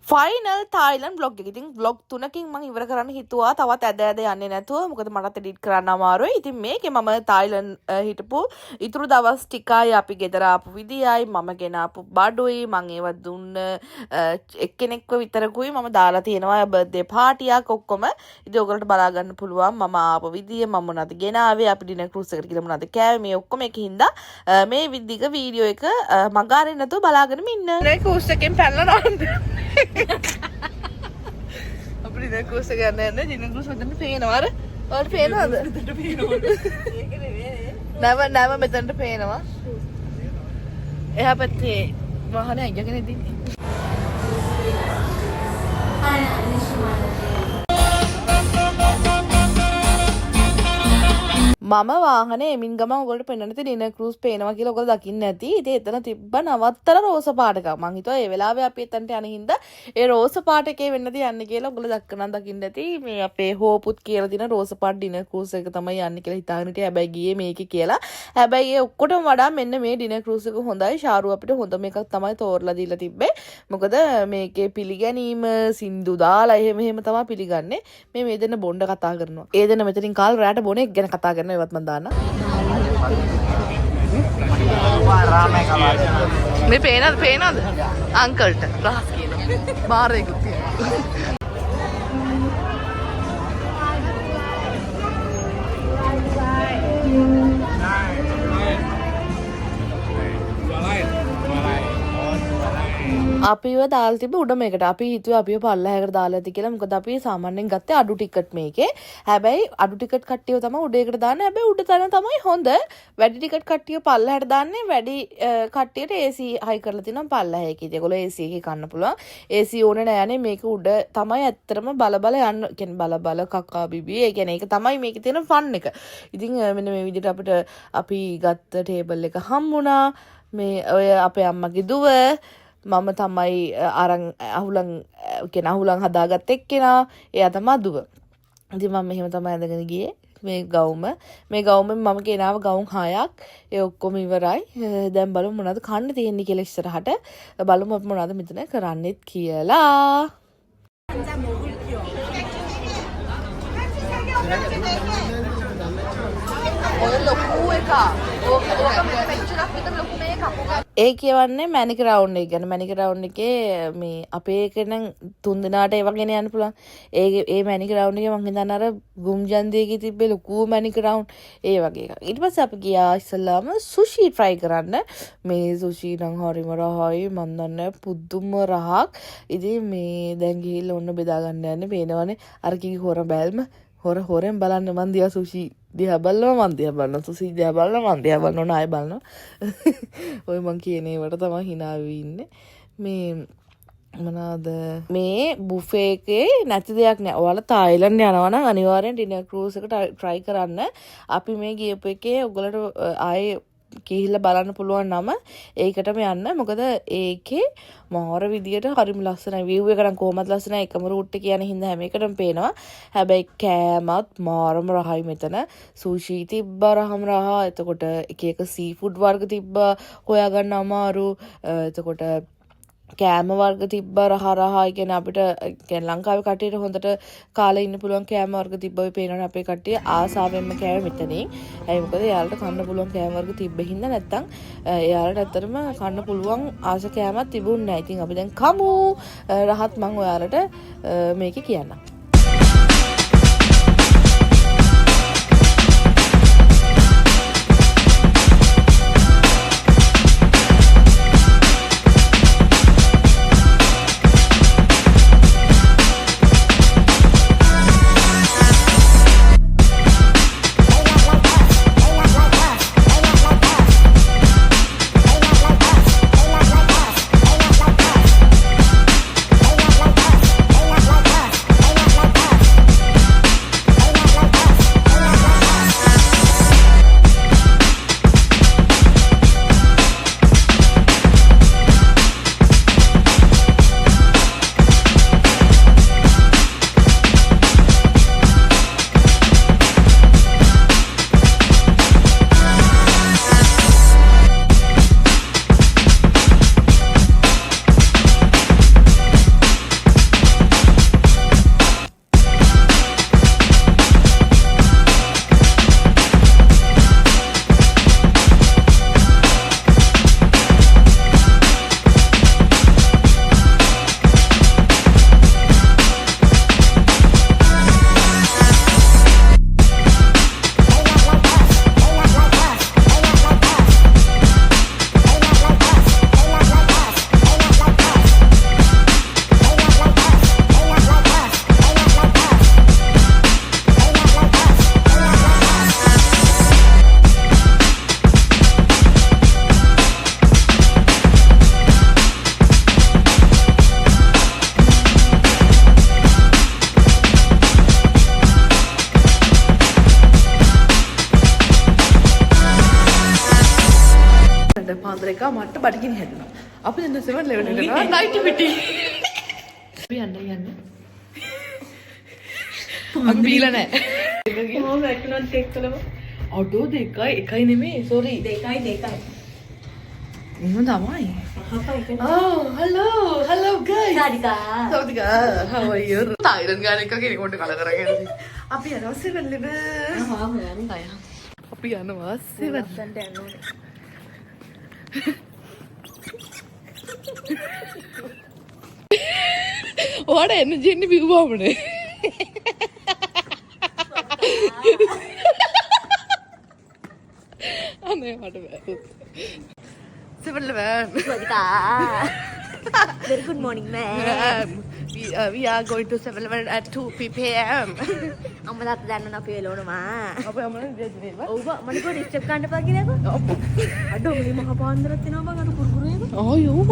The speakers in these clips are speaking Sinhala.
ෆයිනල් තායිලන්ඩ් බ්ලොග් එක. ඉතින් බ්ලොග් 3කින් මම ඉවර කරන්න හිතුවා. තවත් ඇද යන්නේ නැතුව. මොකද මටත් එඩිට් කරන්න අමාරුයි. ඉතින් මේකේ මම තායිලන්ඩ් හිටපු ඉතුරු දවස් ටිකයි අපි ගෙදර ආපු විදියයි මම ගෙන ආපු බඩුයි මම ඒව දුන්න එක්කෙනෙක්ව විතරකුයි මම දාලා තියෙනවා බර්ත්ඩේ පාටියක් ඔක්කොම. ඉතින් ඔයගොල්ලන්ට බලා ගන්න පුළුවන් මම ආපු විදිය මම මොනවද ගෙනාවේ අපි ඩිනර් ක්‍රූස් එකට කියලා මොනවද කෑවේ මේ ඔක්කොම එකින්ද මේ විදිහක වීඩියෝ එක මගාරින් නැතුව බලාගෙනම ඉන්න. ඩිනර් ක්‍රූස් එකෙන් පැනලා නෝන්න. අපිට ඩිනර් ක්‍රූස් එක යන්න යන්න ඩිනර් ක්‍රූස් මෙතනට පේනවා අර. ඔයාලට පේනවද? මෙතනට පේනවා. ඒක නෙවෙයි. නැව මෙතනට පේනවා. එහා පැත්තේ වාහනේ අයියාගෙන ඉදින්නේ. මම වාහනේ එමින් ගමන් ඔයගොල්ලෝ පෙන්නන ඉතින් ඩිනර් ක්‍රූස් පේනවා කියලා ඔයගොල්ලෝ දකින්න ඇති. ඉතින් එතන තිබ්බ නවත්තර රෝස පාට එකක්. මං හිතුවා ඒ වෙලාවේ අපි එතනට යන හින්දා ඒ රෝස පාට එකේ වෙන්නද යන්නේ කියලා ඔයගොල්ලෝ දකින්න ඇති. මේ අපේ හෝපුත් කියලා දින රෝස පාට ඩිනර් ක්‍රූස් එක තමයි යන්නේ කියලා හිතාගෙන හිටියා. හැබැයි ගියේ මේකේ කියලා. හැබැයි ඒ ඔක්කොටම වඩා මෙන්න මේ ඩිනර් ක්‍රූස් එක හොඳයි. ශාරු අපිට හොඳම එකක් තමයි තෝරලා දීලා තිබ්බේ. මොකද මේකේ පිළිගැනීම සින්දු දාලා එහෙම තමයි පිළිගන්නේ. මේ දෙන්න බොණ්ඩ කතා කරනවා. ඒ දෙන්න මෙතනින් කාල් රැට බොන එක ගැන කතා කරනවා. ඒවත් මම දාන්න. මේ පේනද අංකල්ට රහස් කියනවා. බාරේකුත් තියෙනවා. අපිව දාලා තිබ්බ උඩ මේකට. අපි හිතුවේ අපිව පල්ලහැකට දාලා ඇති කියලා. මොකද අපි සාමාන්‍යයෙන් ගත්තේ අඩු ටිකට් මේකේ. හැබැයි අඩු ටිකට් කට්ටියව තමයි උඩ එකට දාන්නේ. හැබැයි උඩ තැන තමයි හොඳ. වැඩි ටිකට් කට්ටිය පල්ලහැට දාන්නේ. වැඩි කට්ටියට AC හයි කරලා තිනවා පල්ලහැ එකේ. ඒගොල්ලෝ AC එකේ කන්න පුළුවන්. AC ඕනේ නෑනේ. මේක උඩ තමයි ඇත්තටම බල යන්න. කියන්නේ බල කකා බිබී. ඒ කියන්නේ ඒක තමයි මේකේ තියෙන ෆන් එක. ඉතින් මෙන්න මේ විදිහට අපි ගත්ත ටේබල් එක හම්බුණා. මේ ඔය අපේ අම්මගේ දුව මම තමයි අරන් අහුලන් හදාගත්ත එක්කෙනා. එයා තමයි දුව. ඉතින් මම මෙහෙම තමයි ඇඳගෙන ගියේ. මේ ගවුමෙන් මම ගෙනාව ගවුම් 6ක්. ඒ ඔක්කොම ඉවරයි. දැන් බලමු මොනවද කන්න තියෙන්නේ කියලා ඉස්සරහට. බලමු අපි මොනවද මෙතන කරන්නෙත් කියලා. ඔය ලොකු එක. ඒ කියවන්නේ මැනික රවුන්ඩ් එක ගැන. මැනික රවුන්ඩ් එකේ මේ අපේ එක නම් 3 දිනාට ඒ වගේනේ යන්න පුළුවන්. ඒ මැනික රවුන්ඩ් එකේ මං හිතන්නේ අර ගුම්ජන්දියේකේ තිබ්බේ ලොකු මැනික රවුන්ඩ් ඒ වගේ එකක්. ඊට පස්සේ අපි ගියා ඉස්සල්ලාම සුෂි try කරන්න. මේ සුෂි නම් හරිම රහයි. මන් දන්නේ පුදුම රහක්. ඉතින් මේ දැන් ගිහිල්ලා ඔන්න බෙදා ගන්න යන්නේ. පේනවනේ අර කිවි හොර බැල්ම. හොරෙන් බලන්න මන් දිහා සුෂි දිහා බලනවා මන් දිහා බලනවා සුෂි දිහා බලනවා මන් දිහා බලනවා නාය බලනවා. ඔය මං කියන ඒවට තමයි hina වෙවි ඉන්නේ. මේ මොනවාද මේ බුෆේ එකේ නැති දෙයක් නෑ. ඔයාලා තායිලන්ඩ් යනවා නම් අනිවාර්යෙන් ඩිනර් ක්‍රූස් එක try කරන්න. අපි මේ ගියපු එකේ ඔයගලට ආයේ ගිහිල්ලා බලන්න පුළුවන් නම ඒකටම යන්න. මොකද ඒකේ මාර විදියට හරිම ලස්සනයි. view එක නම් කොහොමද ලස්සනයි. එකම route එක යන හින්දා හැම එකටම පේනවා. හැබැයි කෑමත් මාරම රහයි මෙතන. සුෂි තිබ්බා රහම රහ. එතකොට එක සී ෆුඩ් වර්ග තිබ්බා. හොයාගන්න අමාරු. එතකොට කෑම වර්ග තිබ්බා රහ. කියන්නේ අපිට ලංකාවේ කට්ටියට හොඳට කාලේ ඉන්න පුළුවන් කෑම වර්ග තිබ්බා. ඔය පේනවනේ අපේ කට්ටිය ආසාවෙන්ම කෑවේ මෙතනින්. ඒයි මොකද එයාලට කන්න පුළුවන් කෑම වර්ග තිබ්බ හින්දා නැත්තම් එයාලට ඇත්තටම කන්න පුළුවන් ආස කෑමක් තිබුණේ නැහැ. ඉතින් අපි දැන් කමු. රහත් මං ඔයාලට මේකේ කියන්නම්. හාමුදුර එක මට බඩගිනි හැදුනා. අපි දැන් 7-Eleven එකට යනවා. නයිටි පිටි. අපි යන්නේ. අපි බීලා නැහැ. කොහොම වැටුණත් එක්කලම ඔටෝ එකයි නෙමෙයි සෝරි දෙකයි එහෙම තමයි හපයි hello guys සාදිකා how are you Thailand ගාන එක කෙනෙකුට කල කරගෙන අපි යනවා 7-Eleven අපි යනවා 7-Eleven ඔයාට එනර්ජි එන්නේ බිව්වමනේ අනේ මට බෑ 7-Eleven very good morning ma'am we are going to 7-Eleven at 2 p.m. අම්මලාත් දැන්නන අපි එළවනවා අපේ අම්මලා විදියට නේද ඔව් මට පොඩි ස්ටෙප් ගන්න එපා කියලාකෝ අඩෝ මේ මහ පාන්දරත් එනවා මං අර කුරුකුරු එක යෝම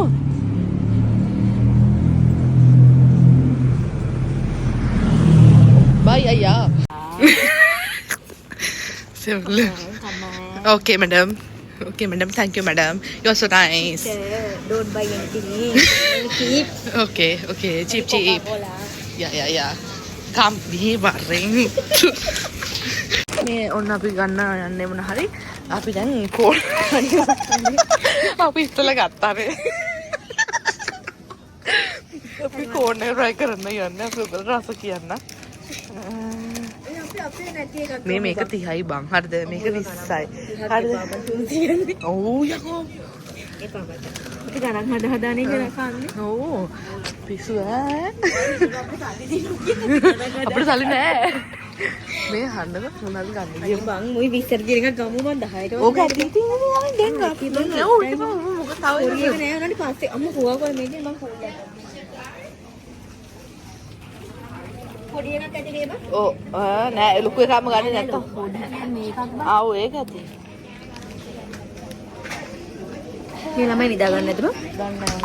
bye ayya 7-Eleven okay madam thank you madam you are so nice don't buy anything cheap okay cheap yeah come be barring මේ ඔන්න අපි ගන්න යන්නේ මොන හරි අපි දැන් කෝල් අපි ඉතල ගත්තානේ අපි කෝන් එක try කරන්න යන්නේ අපි ඔයගොල්ලෝ රස කියන්න මේ මේක 30යි බං හරිද මේක 20යි හරිද ඔව් යකෝ එපා බට අපි ගණන් හදානේ කියලා කන්නේ ඔව් පිස්සු ඈ අපිට සල්ලි නෑ මේ හන්නක මොනවද ගන්න ගියේ බං මුයි 20ට කියන එක ගමු මන් 10ට ඕක ඇති තියෙනවා දැන් අපි ඔව් ඒක මොකද තව ඒක නෑ උනාට පස්සේ අම්ම හුවා කොයි මේකේ මං කෝල් පොඩි එකක් ඇතිනේ බං ඔව් නෑ ලොකු එකක්ම ගන්න නැත්තම් මේකක් බං ආව් ඒක ඇති මේ ළමයි නිදා ගන්න නැද්ද බං දන්නේ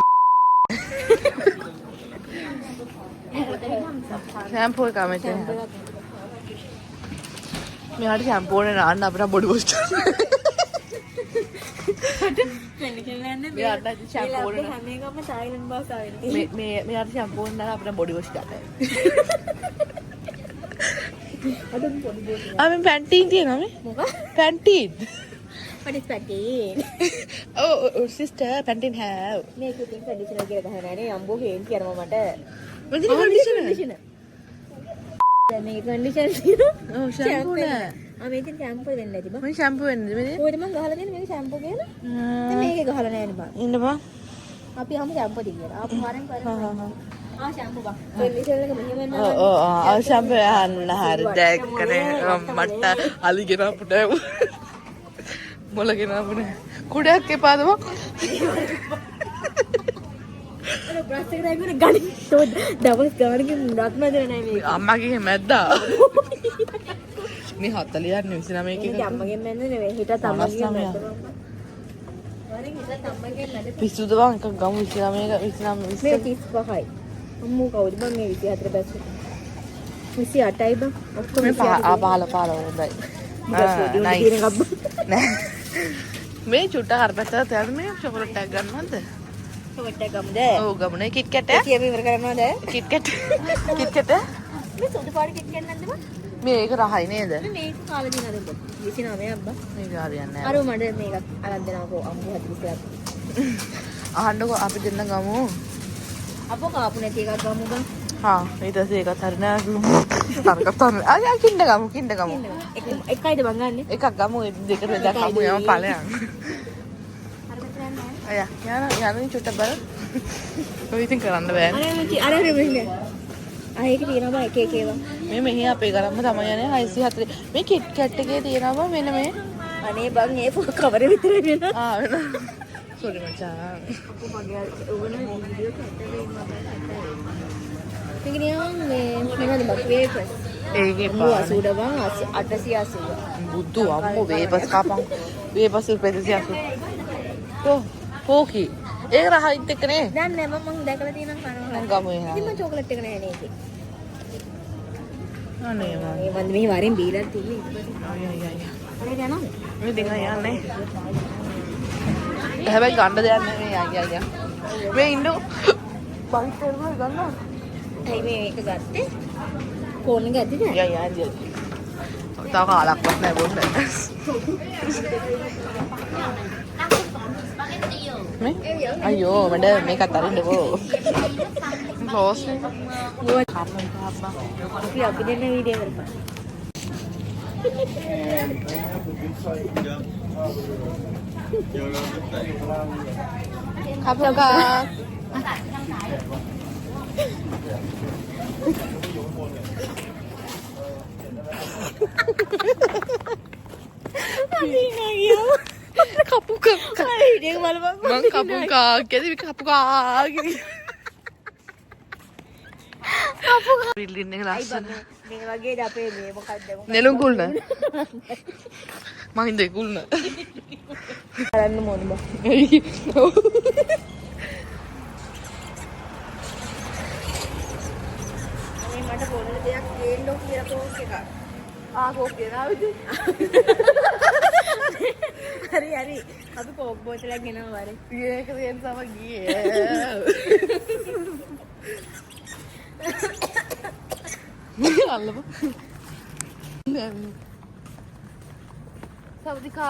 ෂැම්පූ එක මෙතන මෙයාට ෂැම්පූ එක නාන්න අපිට බොඩි වොෂ් මෙයාට ෂැම්පූ එක හැම එකම තායිලන්ඩ් භාෂාවෙන් මෙයාට ෂැම්පූ එක නාන්න අපිට බොඩි වොෂ් ගන්න අපි පැන්ටීන් තියෙනවා මේ මොකක් පැන්ටීන් what is panty oh sister pantin have මේක ඉතින් කන්ඩිෂනර් කියලා ගහන නෑනේ අම්බෝ හේන් කියනවා මට මොකද කන්ඩිෂනර් දැන් මේක කන්ඩිෂනර් තියෙනවා ඔව් ෂැම්පූ නෑ මේකෙන් ෂැම්පූ වෙන්නේ නැති බං මම ෂැම්පූ වෙන්නේ මේ කොහෙද මං ගහලා තියෙන්නේ මේක ෂැම්පූ කියලා දැන් මේකේ ගහලා නෑනේ බං ඉන්න බං අපි ආමු ෂැම්පූ දිගියට ආපු වරෙන් ෂැම්පූ බං කන්ඩිෂනර් එක මෙහෙම වෙනවා ෂැම්පූ යන්න හරි දැක්කනේ මට අලිගෙන අපුට මොලගෙන අපුනේ කුඩයක් එපාද බං අර බ්‍රෂ් එක දාගෙන ගණන් තෝ දවස් ගානකින් මුඩක් නැදලා නෑ මේක අම්මගේ මැද්දා මේ 40ක් 29 මේක එකක අම්මගෙන් මැද්ද නෙවෙයි හිත තමන්ගෙන් මැද්ද වරෙන් හිත තමන්ගෙන් මැද්ද පිස්සුද බං එකක් ගමු 29 එක 29 මේ 35යි අම්මෝ කවුද බං මේ 24 බැස්ස 28යි බං ඔක්කොම මේ පාල හොඳයි නෑ මේ චුට්ට කරපැත්තට යන්න මේ චොකලට් එකක් ගන්නවද චොකලට් එක ගමුද ඔව් ගමුනේ කිට් කැට කියව ඉවර කරනවද කිට් කැට මේ සුදු පාට කිට් කැට නැද්ද බං මේක රහයි නේද මේක කාලා දිනනද බං 29ක් බං මේක හරියන්නේ අර මඩ මේක අරන් දෙනවකෝ අම්මු 40ක් අහන්නකෝ අපි දෙන්න ගමු අපෝ කාපු නැති එකක් ගමු බං හා ඊට පස්සේ ඒකත් හරි නෑ අරකට හරි අය කින්න ගමු එකයිද බං ගන්නෙ එකක් ගමු දෙකට බෙදා කමු යම ඵලයන් අය යන චුට්ට බල ඔය ඉතින් කරන්න බෑ අර මෙන්න ඒක තියෙනවා බං එක එක ඒවා මේ මෙහි අපේ ගරම්ම තමයි යන්නේ 640 මේ කිට් කැට් එකේ තියෙනවා මෙන්න මේ අනේ බං ඒ කවර විතර වෙන වෙන සෝරි මචං මගේ ඕන වීඩියෝ කැටේ මේක නියම් මේ මොනවද බං වේපස් ඒකේ 80 බං 880 බුදු අම්මෝ වේපස් කපන් වේපස් රුපියල් 280 පෝකි ඒක රහයිත් එක්කනේ දැන් නෑ මම දැකලා තියෙනවා කනවා මං ගමු එහෙනම් ඉතින් මම චොකලට් එක නෑ නේද අනේ මම මේ මම මේ වරෙන් බීලා තියෙන්නේ අය හරියට යනවා මේ දෙන්න යන්නේ හැබැයි ගන්න දෙයක් නෙමෙයි අයියා. මේ ඉන්නු බයිට් කරනවා ගන්නවා. ඇයි මේක ගත්තේ? ෆෝන් එක ඇද්දිද? අයියා අයියා. තව කාලක්වත් නැහැ බොන්න. මේ අයියෝ මඩ මේකත් අරින්නකෝ. ක්ලෝස් එක. අපි දෙන්න වීඩියෝ කරපන්. Kapuka. Kapuka. Dia malu banget. Bang kapuka. Jadi kapuka gini. Kapuka. Bilin yang lasan. Ini lagi dah apa ni? Bukan dah. Nelung kulna. Mang hindi kulna. Alam mo ba? Ay, mata ko na diyak kendo kira ko kika. Okay na udah. Hari. Abi coke bottle lagi na mare. Iya, kalian sama gie. Allah. Sawadika.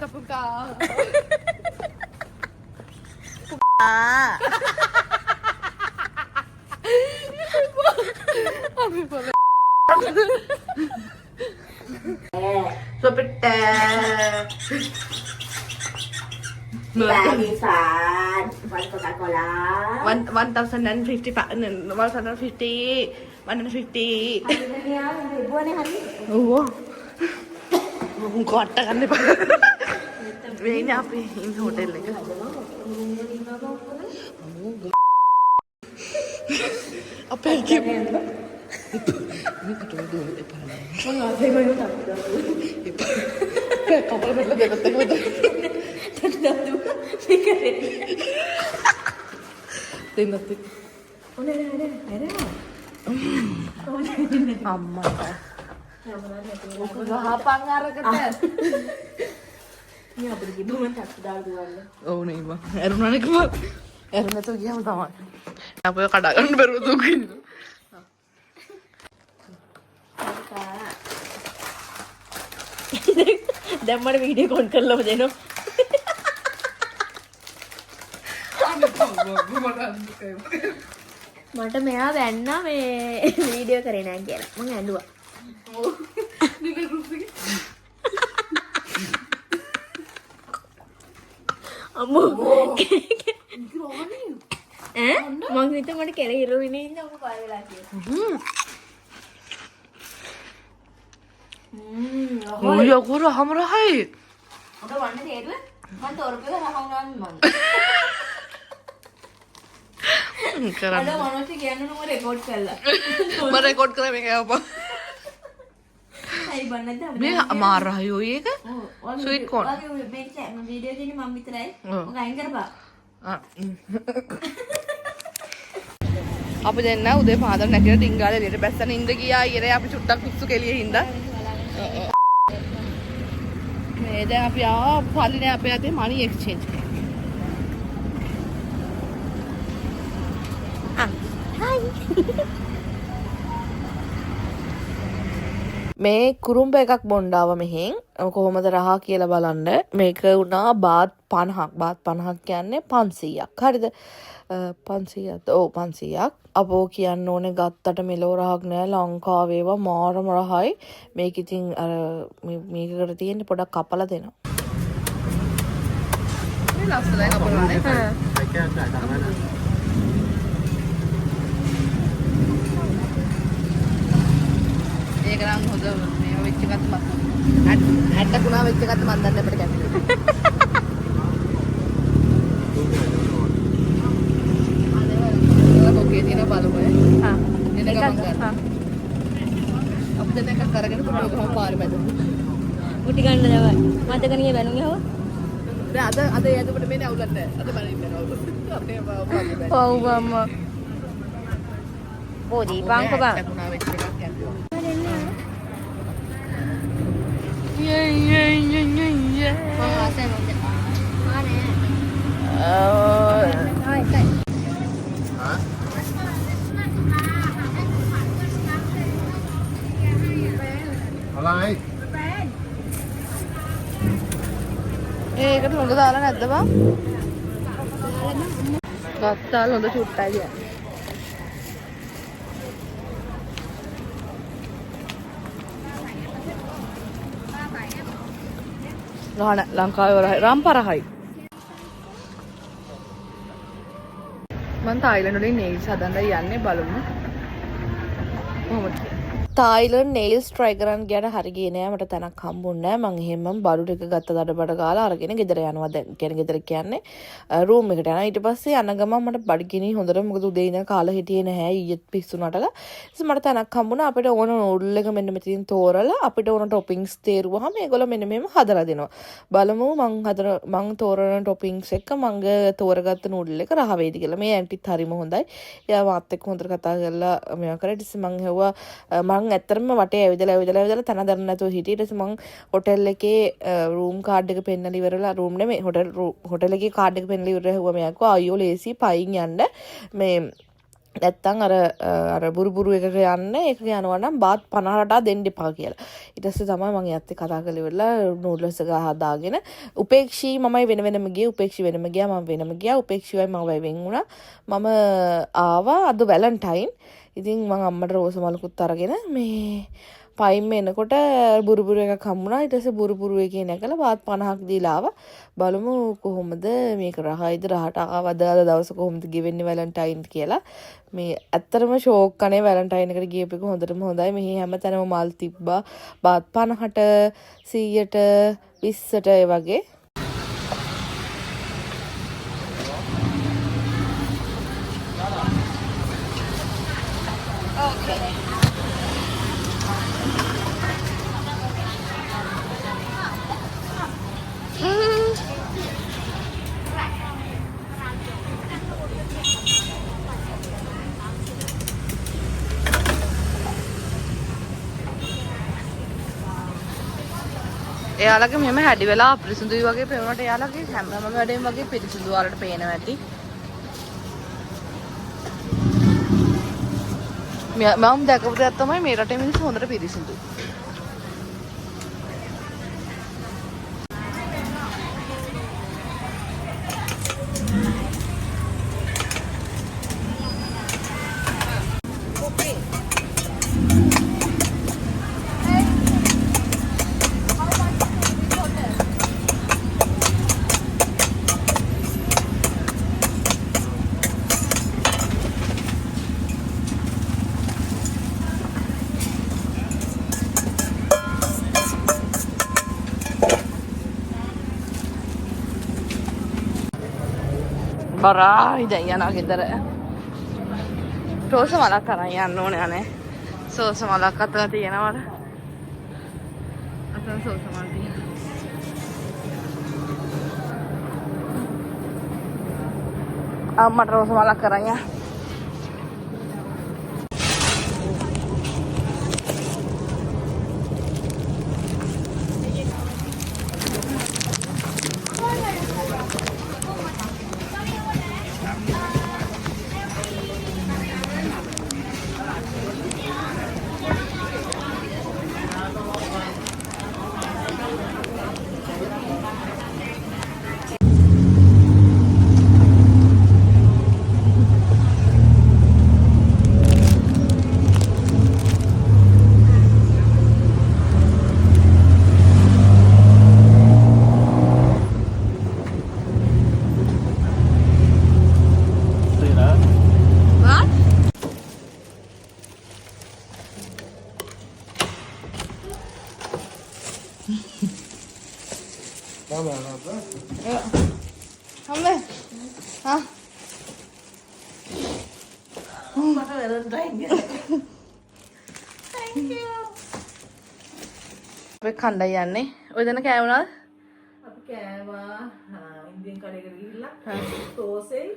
Kapuka. Barisan, buat Coca-Cola. 1,050 pak, 150, 150. Ribuan ya hari. Oh, kotak kan deh pak. Ini apa? Ini hotel lagi. Apa lagi? Ini ketemu dulu apa? Mengapai mana tak? Kayak kapal betul. Tentu, fikir. Tindatik. Oh, ada. Amma. Apa ngar kita? Ini apa lagi? Bukan tak sudah dua. Oh nih bang. Eruna nih keluar. Eruna tuh dia pertama. Apa ya kadang baru tuh gitu. දැම්මට වීඩියෝ කොන් කරලා දෙනවා. මට මෙයා වැන්නා මේ වීඩියෝ කරේ නැහැ කියලා. මම ඇඬුවා. අම්මෝ. ඈ මං හිතුවා මට කෙල හිරුවිනේ ඉන්න ඔබ බය වෙලා කියලා. Oh ya gue raham rahai. udah warna tේරුව මම තොරපේ රහවුනාම මම Keren. අද මොනවද කියන්නේ නෝ රෙකෝඩ් කරලා Mau record keren kayak apa? හරි බන්නද Dia marah yo iya kan? Sweet corn. ඔයාගේ මේක මම වීඩියෝ එකේ මම විතරයි ඔක අයින් කරපන් අපි දෙන්න උදේ පාන්දර නැගිට ඩිංගාලේ එළියට බැස්සන ඉඳ ගියා ඊරේ අපි චුට්ටක් පිස්සු කෙලියේ හින්දා මේ දැන් අපි ආවා පල්ලිනේ අපේ අතේ මනි එක්ස්චේන්ජ් මේ කුරුම්බ එකක් බොණ්ඩාව මෙහෙන් කොහොමද රහ කියලා බලන්න මේක වුණා බාත් 50ක් බාත් 50ක් කියන්නේ 500ක් හරිද 500ක් ඔව් 500ක් අපෝ කියන්න ඕනේ ගත්තට මෙලෝ රහක් නෑ ලංකාවේවා මාරම රහයි මේක ඉතින් අර මේකට තියෙන පොඩක් කපලා දෙනවා මේ ලස්සනයි කපලානේ ඒක නම් හොඳ මේ වෙච්ච එකත් මම ඇට්ටකුණා වෙච්ච එකත් මම දන්නේ අපිට කැමතියි ඔකේ දින බලමු හා එන ගමන් ගන්න අපිට දැන් එකක් අරගෙන පොඩ්ඩක් ගහමු පාරේ මැද මුටි ගන්න දවයි මතකනිය බැනුම් යව දැන් අද යදපට මේනේ අවුලක් නැහැ අද බලන්න යනවා අපේ පාරේ ඔව් අම්මා පොඩි බංක බං ඇට්ටකුණා වෙච්ච එකක් කැමතියි ආසෙන් උන්ද ආනේ อะไร ඒකට හොඳ දාලා නැද්ද බං? ගත්තාල හොඳ චුට්ටයි කියන්නේ. ගහන ලංකාවේ වල රම්පරහයි. මම තායිලන්ඩ් වලින් නේල්ස් හදන්න යන්නේ බලමු. කොහොමද? තායිලන්ඩ් නේල්ස් try කරන්න ගියාට හරි ගියේ නෑ මට තැනක් හම්බුන්නේ නෑ මං එහෙමම බඩු ටික ගත්ත දඩබඩ ගාලා අරගෙන ගෙදර යනවා දැන් කියන්නේ ගෙදර කියන්නේ රූම් එකට යනවා ඊට පස්සේ යන ගමන් මට බඩගිනි හොඳට මොකද උදේ ඉඳන් කාලා හිටියේ නැහැ ඊයේත් පිස්සුනටලා ඊට මට තැනක් හම්බුණා අපිට ඕන නූඩල් එක මෙන්න මෙතනින් තෝරලා අපිට ඕන ටොපින්ග්ස් තේරුවාම ඒගොල්ලෝ මෙන්න මෙහෙම හදලා දෙනවා බලමු මං තෝරන ටොපින්ග්ස් එක මංගේ තෝරගත්ත නූඩල් එක රහ වේද කියලා මේ ඇන්ටිත් හරිම හොඳයි එයා මාත් එක්ක හොඳට කතා කරලා මේවා කරා ඊට පස්සේ මං හෙව්වා මං ඇත්තරම වටේ ඇවිදලා තන දරන්න නැතුව හිටියේ ඊට පස්සේ මං හොටෙල් එකේ රූම් කාඩ් එක පෙන්නලා ඉවරලා රූම් නෙමෙයි හොටෙල් එකේ කාඩ් එක පෙන්නලා ඉවරලා හෙව්වා මෙයා කිව්වා අයියෝ ලේසි පයින් යන්න මේ නැත්තම් අර බුරුබුරු එකක යන්න ඒක යනවා නම් බාත් 58 දෙන්න එපා කියලා. ඊට පස්සේ තමයි මම එයාත් එක්ක කතා කරලා ඉවරලා නූඩ්ල්ස් එක හදාගෙන උපේක්ෂී මමයි වෙනම ගියේ උපේක්ෂී වෙනම ගියා මම වෙනම ගියා උපේක්ෂීවයි මම වෙන් වුණා. මම ආවා අද වැලන්ටයින්. ඉතින් මම අම්මට රෝස මලකුත් අරගෙන මේ පයින් එනකොට බුරුබුරු එකක් හම්බුණා. ඊට පස්සේ බුරුබුරු එකේ නැකලා වාත් 50ක් දීලා ආවා. බලමු කොහොමද මේක රහයිද රහට ආවද අද දවස කොහොමද ගෙවෙන්නේ වැලන්ටයින් කියලා. මේ ඇත්තටම ෂෝක් කනේ වැලන්ටයින් එකට ගියපු එක හොඳටම හොඳයි. මෙහි හැමතැනම මල් තිබ්බා. වාත් 50ට 100ට 20ට ඒ වගේ. එයාලගේ මෙහෙම හැඩි වෙලා අපිරිසුදුයි වගේ පේනකොට එයාලගේ හැම වැඩේම වගේ පිරිසුදු වලට පේනවා ඇති. මම දැකපු දෙයක් තමයි මේ රටේ මිනිස්සු හොඳට පිරිසුදු. බරායි දැන් යනවා ගෙදර. රෝස මලක් අරන් යන්න ඕනේ අනේ. සෝස මලක් අතන තියෙනවද? අතන සෝස මල් තියෙනවා. අම්මට රෝස මලක් අරන් යන්න. Hamba. Ha? Maka Valentine. Thank you. අපි කණ්ඩායම් යන්නේ. ඔය දෙන කෑවුණාද? අපි කෑවා ඉන්දියන් කඩේකට ගිහිල්ලා තෝසෙයි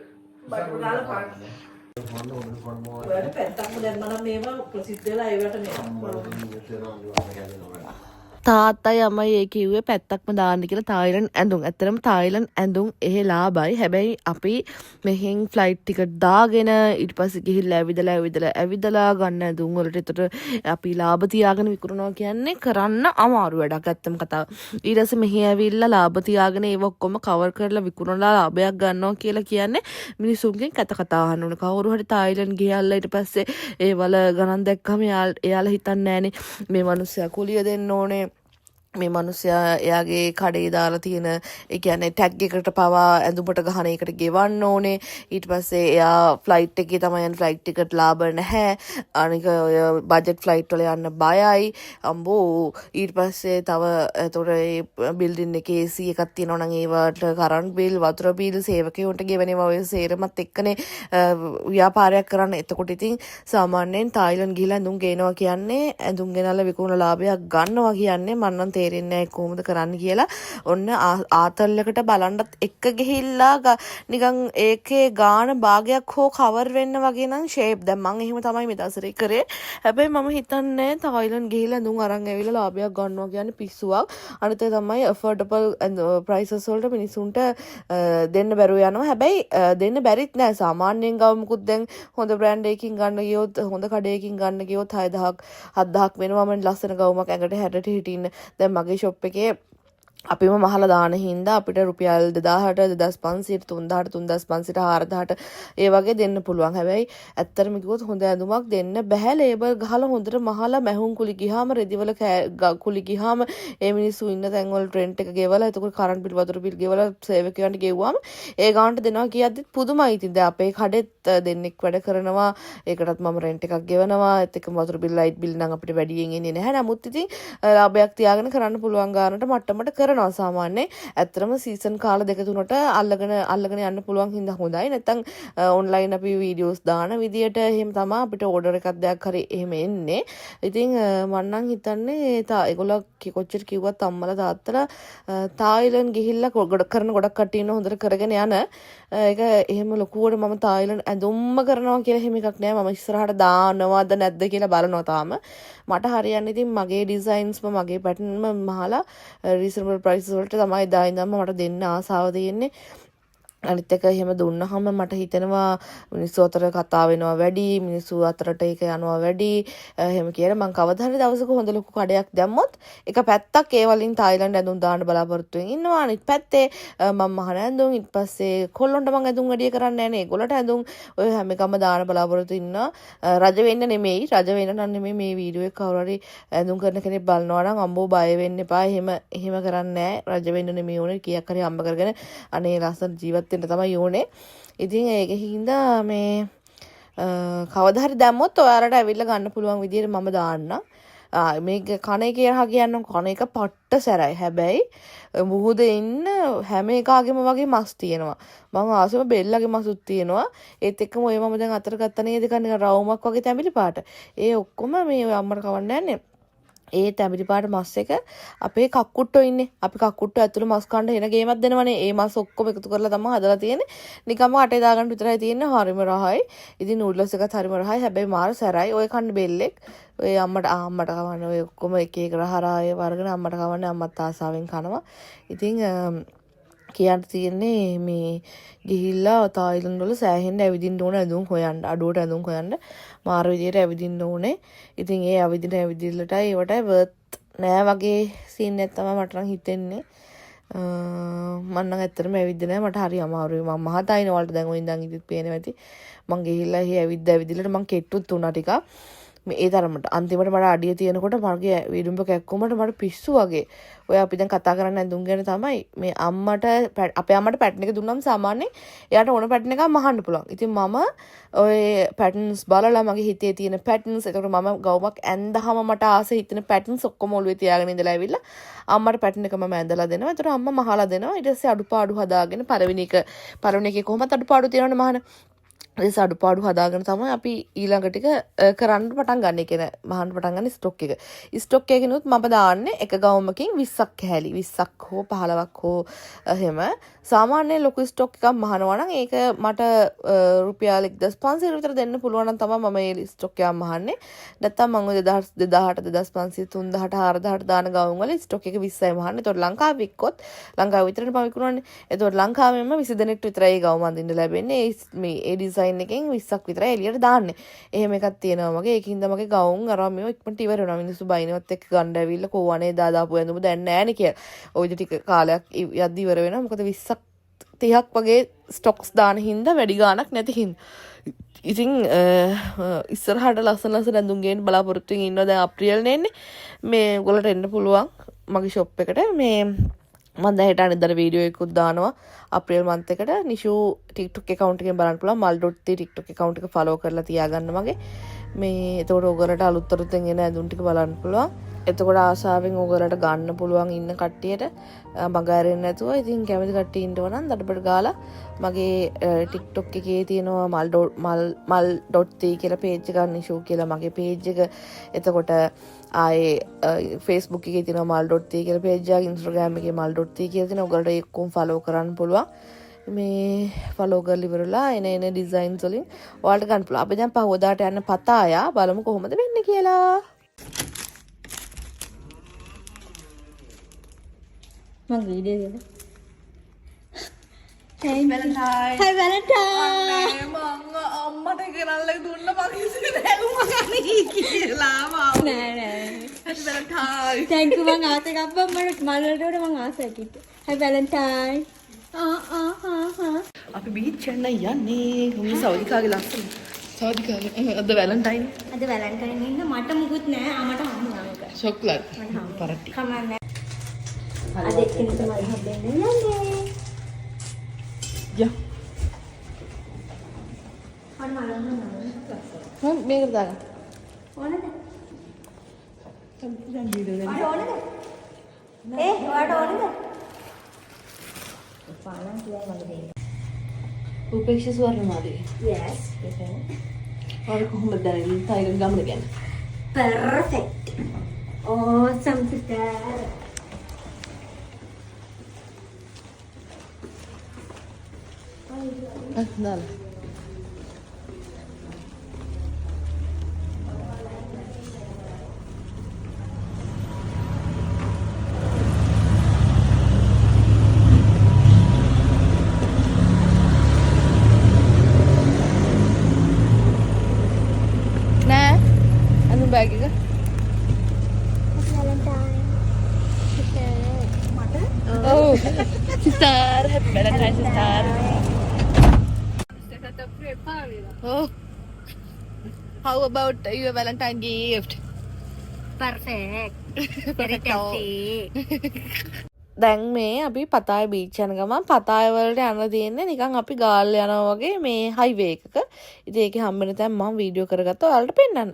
බටු දාලා පාන. වැඩ පැත්තක්ම දැම්මම මේවා ප්‍රසිද්ධ වෙලා ඒවට මේ තාත්තයි අම්මයි ඒ කිව්වේ පැත්තක්ම දාන්න කියලා තායිලන්ඩ් ඇඳුම්. ඇත්තටම තායිලන්ඩ් ඇඳුම් එහෙ ලාභයි. හැබැයි අපි මෙහෙන් ෆ්ලයිට් ටිකට් දාගෙන ඊට පස්සේ ගිහිල්ලා ඇවිදලා ගන්න ඇඳුම් වලට එතකොට අපි ලාභ තියාගෙන විකුණනවා කියන්නේ කරන්න අමාරු වැඩක් ඇත්තම කතාව. ඊට පස්සේ මෙහි ඇවිල්ලා ලාභ තියාගෙන ඒව ඔක්කොම කවර් කරලා විකුණලා ලාභයක් ගන්නවා කියලා කියන්නේ මිනිසුන්ගෙන් කත කතා අහන්න ඕන. කවුරු හරි තායිලන්ඩ් ගියල්ලා ඊට පස්සේ ඒවල ගණන් දැක්කම එයාලා හිතන්නේ නෑනේ මේ මිනිස්සයා කුලිය දෙන්න ඕනේ. මේ මිනිස්සයා එයාගේ කඩේ දාලා තියෙන ඒ කියන්නේ ටැග් එකට පවා ඇඳුමට ගහන එකට ගෙවන්න ඕනේ. ඊට පස්සේ එයා ෆ්ලයිට් එකේ තමයි යන ෆ්ලයිට් ටිකට් ලාභ නැහැ. අනික ඔය බජට් ෆ්ලයිට් වල යන්න බයයි. අම්බෝ ඊට පස්සේ තව එතකොට ඒ බිල්ඩින් එකේ AC එකක් තියෙනවා නම් ඒවට කරන්ට් බිල්, වතුර බිල්, සේවකයන්ට ගෙවනවා ඔය සේරමත් එක්කනේ ව්‍යාපාරයක් කරන්න. එතකොට ඉතින් සාමාන්‍යයෙන් තායිලන්ඩ් ගිහිල්ලා ඇඳුම් ගේනවා කියන්නේ ඇඳුම් ගෙනල්ලා විකුණන ලාභයක් ගන්නවා කියන්නේ මම නම් තේරෙන්නේ කොහොමද කරන්න කියලා. ඔන්න ආතල්ලකට බලන්නත් එක්ක ගිහිල්ලා නිකන් ඒකේ ගාන භාගයක් හෝ කවර් වෙන්න වගේ නම් ෂේප්. දැන් මම එහෙම තමයි මේ දවස්වල කරේ. හැබැයි මම හිතන්නේ තායිලන්ඩ් ගිහිල්ලා දුන් අරන් ඇවිල්ලා ලාභයක් ගන්නවා කියන්නේ පිස්සුවක්. අනිත් එක තමයි affordable prices වලට මිනිසුන්ට දෙන්න බැරුව යනවා. හැබැයි දෙන්න බැරිත් නෑ. සාමාන්‍යයෙන් ගවමුකුත් දැන් හොඳ බ්‍රෑන්ඩ් එකකින් ගන්න ගියොත් හොඳ කඩේකින් ගන්න ගියොත් 6000ක් 7000ක් වෙනවා. මම ලස්සන ගවුමක් ඇඟට හැරට හිටින්න. දැන් මගේ ෂොප් එකේ අපිම මහලා දාන හින්දා අපිට රුපියල් 2000ට 2500ට 3000ට 3500ට 4000ට ඒ වගේ දෙන්න පුළුවන්. හැබැයි ඇත්තටම කිව්වොත් හොඳ ඇඳුමක් දෙන්න බෑ. ලේබල් ගහලා හොඳට මහලා මැහුම් කුලි ගියාම රෙදිවල කුලි ගියාම ඒ මිනිස්සු ඉන්න තැන් වල රෙන්ට් එක ගෙවලා එතකොට කරන්ට් බිල් වතුර බිල් ගෙවලා සේවකයන්ට ගෙවුවාම ඒ ගානට දෙනවා කියද්දිත් පුදුමයි. ඉතින් දැන් අපේ කඩෙත් දෙන්නෙක් වැඩ කරනවා. ඒකටත් මම රෙන්ට් එකක් ගෙවනවා. ඒත් එක්ක වතුර බිල් ලයිට් බිල් නම් අපිට වැඩියෙන් එන්නේ නැහැ. නමුත් ඉතින් ලාභයක් තියාගෙන කරන්න පුළුවන් ගානට මට්ටමට කරනවා. සාමාන්‍යයෙන් ඇත්තටම සීසන් කාල දෙක තුනට අල්ලගෙන යන්න පුළුවන් හින්දා හොඳයි. නැත්තම් ඔන්ලයින් අපි වීඩියෝස් දාන විදියට එහෙම තමයි අපිට ඕඩර් එකක් දෙයක් හරි එහෙම එන්නේ. ඉතින් මම නම් හිතන්නේ ඒගොල්ලෝ කොච්චර කිව්වත් අම්මලා තාත්තලා තායිලන්ඩ් ගිහිල්ලා කරන ගොඩක් කට්ටිය ඉන්න හොඳට කරගෙන යන ඒක එහෙම ලොකුවට මම තායිලන්ඩ් ඇඳුම්ම කරනවා කියලා එහෙම එකක් නෑ. මම ඉස්සරහට දානවද නැද්ද කියලා බලනවා තාම. මට හරියන්නේ ඉතින් මගේ ඩිසයින්ස්ම මගේ පැටර්න්ම මහලා රීසනබල් ප්‍රයිස් වලට තමයි දායින්දම මට දෙන්න ආසාව තියෙන්නේ. අනිත් එක එහෙම දුන්නාම මට හිතෙනවා මිනිස්සු අතර කතා වෙනවා වැඩි, මිනිස්සු අතරට ඒක යනවා වැඩි. එහෙම කියලා මම කවදා හරි දවසක හොඳ ලොකු කඩයක් දැම්මොත් එක පැත්තක් ඒ වලින් තායිලන්ඩ් ඇඳුම් දාන්න බලාපොරොත්තු වෙමින් ඉන්නවා. අනිත් පැත්තේ මම මහන ඇඳුම් ඊට පස්සේ කොල්ලොන්ට මම ඇඳුම් වැඩි කරන්නේ නැහැ නේ. ඒගොල්ලන්ට ඇඳුම් ඔය හැම එකම දාන්න බලාපොරොත්තු ඉන්නවා. රජ වෙන්න නෙමෙයි, රජ වෙන්න නම් නෙමෙයි මේ වීඩියෝ එක කවුරු හරි ඇඳුම් කරන කෙනෙක් බලනවා නම් අම්බෝ බය වෙන්න එපා. එහෙම කරන්නේ නැහැ. රජ වෙන්න නෙමෙයි ඕනේ. කීයක් හරි හම්බ කරගෙන අනේ ලස්සන ජීවත් තමයි ඕනේ. ඉතින් ඒක හින්දා මේ කවදා හරි දැම්මොත් ඔයාලට ඇවිල්ලා ගන්න පුළුවන් විදියට මම දාන්නම්. මේක කණ එකේ රහ කියන්නම් කණ එක පට්ට සැරයි. හැබැයි මුහුදේ ඉන්න හැම එකාගෙම වගේ මස් තියෙනවා. මම ආසම බෙල්ලගේ මසුත් තියෙනවා. ඒත් එක්කම ඔය මම දැන් අතර ගත්ත නේද කන්නේ රවුමක් වගේ තැඹිලි පාට. ඒ ඔක්කොම මේ අම්මට කවන්න යන්නේ. ඒ තැඹිලි පාට මස් එක අපේ කක්කුට්ටෝ ඉන්නේ. අපි කක්කුට්ටෝ ඇතුළේ මස් කන්න එන ගේමක් දෙනවනේ. ඒ මස් ඔක්කොම එකතු කරලා තමයි හදලා තියෙන්නේ. නිකම්ම අටේ දාගන්න විතරයි තියෙන්නේ. හරිම රහයි. ඉතින් නූඩ්ලස් එකත් හරිම රහයි. හැබැයි මාර සැරයි. ඔය කන්න බෙල්ලෙක්. ඔය අම්මට කවන්නේ ඔය ඔක්කොම එක එක රහරාය වර්ගන අම්මට කවන්නේ අම්මත් ආසාවෙන් කනවා. ඉතින් කියන්න තියෙන්නේ මේ ගිහිල්ලා තායිලන්ඩ් වල සෑහෙන්න ඇවිදින්න ඕන ඇඳුම් හොයන්න. අඩුවට ඇඳුම් හොයන්න. මාර විදියට ඇවිදින්න ඕනේ. ඉතින් ඒ ඇවිදිල්ලටයි ඒවටයි වර්ත් නෑ වගේ සීන් එකක් තමයි මට නම් හිතෙන්නේ. මම නම් ඇත්තටම ඇවිද්දේ නෑ. මට හරි අමාරුයි. මම මහතයින වලට දැන් ඔය ඉඳන් ඉදිත් පේනවා ඇති. මං ගිහිල්ලා එහි ඇවිදිල්ලට මං කෙට්ටුත් වුණා ටිකක්. මේ ඒ තරමට අන්තිමට මට අඩිය තියෙනකොට මගේ විදුම්බ කැක්කුමට මට පිස්සු වගේ. ඔය අපි දැන් කතා කරන්නේ ඇඳුම් ගැන තමයි. මේ අම්මට අපේ අම්මට පැටර්න් එක දුන්නාම සාමාන්‍යයෙන් එයාට ඕන පැටර්න් එකක් මහන්න පුළුවන්. ඉතින් මම ඔය පැටර්න්ස් බලලා මගේ හිතේ තියෙන පැටර්න්ස් ඒකට මම ගවුමක් ඇඳහම මට ආස හිතෙන පැටර්න්ස් ඔක්කොම ඔළුවේ තියාගෙන ඉඳලා ඇවිල්ලා අම්මට පැටර්න් එක මම ඇඳලා දෙනවා. ඒතර අම්මා මහලා දෙනවා. ඊට පස්සේ අඩුපාඩු හදාගෙන පළවෙනි එකේ කොහොමද අඩුපාඩු තියෙනවනේ මහන. ඒ අඩුපාඩු හදාගෙන තමයි අපි ඊළඟ ටික කරන්න පටන් ගන්න. ඒ කියන්නේ මහන්න පටන් ගන්න ස්ටොක් එක. ස්ටොක් එකකිනුත් මම දාන්නේ එක ගවුමකින් 20ක් කෑලි 20ක් හෝ 15ක් හෝ එහෙම. සාමාන්‍යයෙන් ලොකු ස්ටොක් එකක් මහනවා නම් ඒක මට රුපියල් 1500 විතර දෙන්න පුළුවන් නම් තමයි මම මේ ස්ටොක් එකක් මහන්නේ. නැත්තම් මම 2000 2008 2500 3000 4000 දාන ගවුම් වල ස්ටොක් එක 20යි මහන්නේ. ඒතකොට ලංකාවේ වික්කොත් ලංකාවේ විතරනේ මම විකුණන්නේ. ඒතකොට ලංකාවෙම 20 දෙනෙක්ට විතරයි ගවුම් අඳින්න ලැබෙන්නේ. මේ ඒ ඩිසයින් එකෙන් 20ක් විතරයි එළියට දාන්නේ. එහෙම එකක් තියෙනවා මගේ. ඒකින්ද මගේ ගවුම් අරන් මේව ඉක්මනට ඉවර වෙනවා. මිනිස්සු බයිනවත් එක්ක ගන්න ඇවිල්ලා කොවනේ දාපු ඇඳුම දැන් නෑනේ කියලා. ඔය ටික කාලයක් යද්දි ඉවර වෙනවා. මොකද 20ක් 30ක් වගේ ස්ටොක්ස් දාන හින්දා වැඩි ගාණක් නැති හින්දා. ඉතින් ඉස්සරහට ලස්සන ඇඳුම් ගේන්න බලාපොරොත්තු වෙමින් ඉන්නවා. දැන් අප්‍රේල් නේ. මේ ඔයගොල්ලන්ට එන්න පුළුවන් මගේ ෂොප් එකට. මේ මම දැන් හිටන් ඉදලා වීඩියෝ එකකුත් දානවා අප්‍රේල් මන්ත් එකට. නිෂු TikTok account එකෙන් බලන්න පුළුවන්. mal.t TikTok account එක follow කරලා තියාගන්න මගේ. මේ එතකොට ඔයගොල්ලන්ට අලුත් එන ඇඳුම් ටික බලන්න පුළුවන්. එතකොට ආසාවෙන් ඔයගොල්ලන්ට ගන්න පුළුවන් ඉන්න කට්ටියට මග ඇරෙන්නේ නැතුව. ඉතින් කැමති කට්ටිය ඉන්නව නම් දඩබඩ ගාලා මගේ TikTok එකේ තියෙනවා mal.t කියලා page එකක් නිෂු කියලා මගේ page එක. එතකොට ආයේ Facebook එකේ තියෙනවා mal.t කියලා page එකක්. Instagram එකේ mal.t කියලා තියෙනවා. ඔයගොල්ලෝ ඒකම follow කරන්න පුළුවන්. මේ follow කරලා ඉවරලා එන designs වලින් ඔයාලට ගන්න පුළුවන්. අපි දැන් පහවදාට යන්න පතායා බලමු කොහොමද වෙන්නේ කියලා. මම වීඩියෝ එක. Hey Valentine. Hi Valentine. මම අම්මට ගෙනල්ලා දුන්න මගේ ඉතින් හැලුම ගන්න කියලා මාව. නෑ. Happy Valentine. Thank you මං ආස එකක් බම් මල් වලට මං ආසයි කිව්වා. Hi Valentine. අපි බීච් යන්න යන්නේ. උන් සෞදිකාගේ ලස්සන. සෞදිකාගේ අද වැලන්ටයින්. අද Valentine ඉන්න මට මුකුත් නෑ. ආමට හම්බුනා එක. චොක්ලට්. පරට්ටි. කමන්නේ. අද එක්කෙනෙක් මල් හම්බෙන්නේ යන්නේ. යා. අර මල මේක දාගන්න. ඕනද? දැන් වීඩියෝ දෙන්න. ඕනද? ඔයාට ඕනද? පාලන් කියයි මගේ දෙන්න. උපේක්ෂා ස්වර්ණමාලි. Yes, okay. ඔයාලා කොහොමද දැනෙන්නේ තයිලන්ත ගමන ගැන? Perfect. Awesome sister. දාලා. නෑ අනු බෑග් එක Valentine. oh sister happy valentine sister oh how about your valentine gift Perfect. Very tasty. දැන් මේ අපි පතාය බීච් යන ගමන් පතාය වලට යන්න තියෙන්නේ නිකන් අපි ගාල් යනවා වගේ මේ හයිවේ එකක. ඉතින් ඒකේ හම්බෙන තැන් මම වීඩියෝ කරගත්තා ඔයාලට පෙන්නන්න.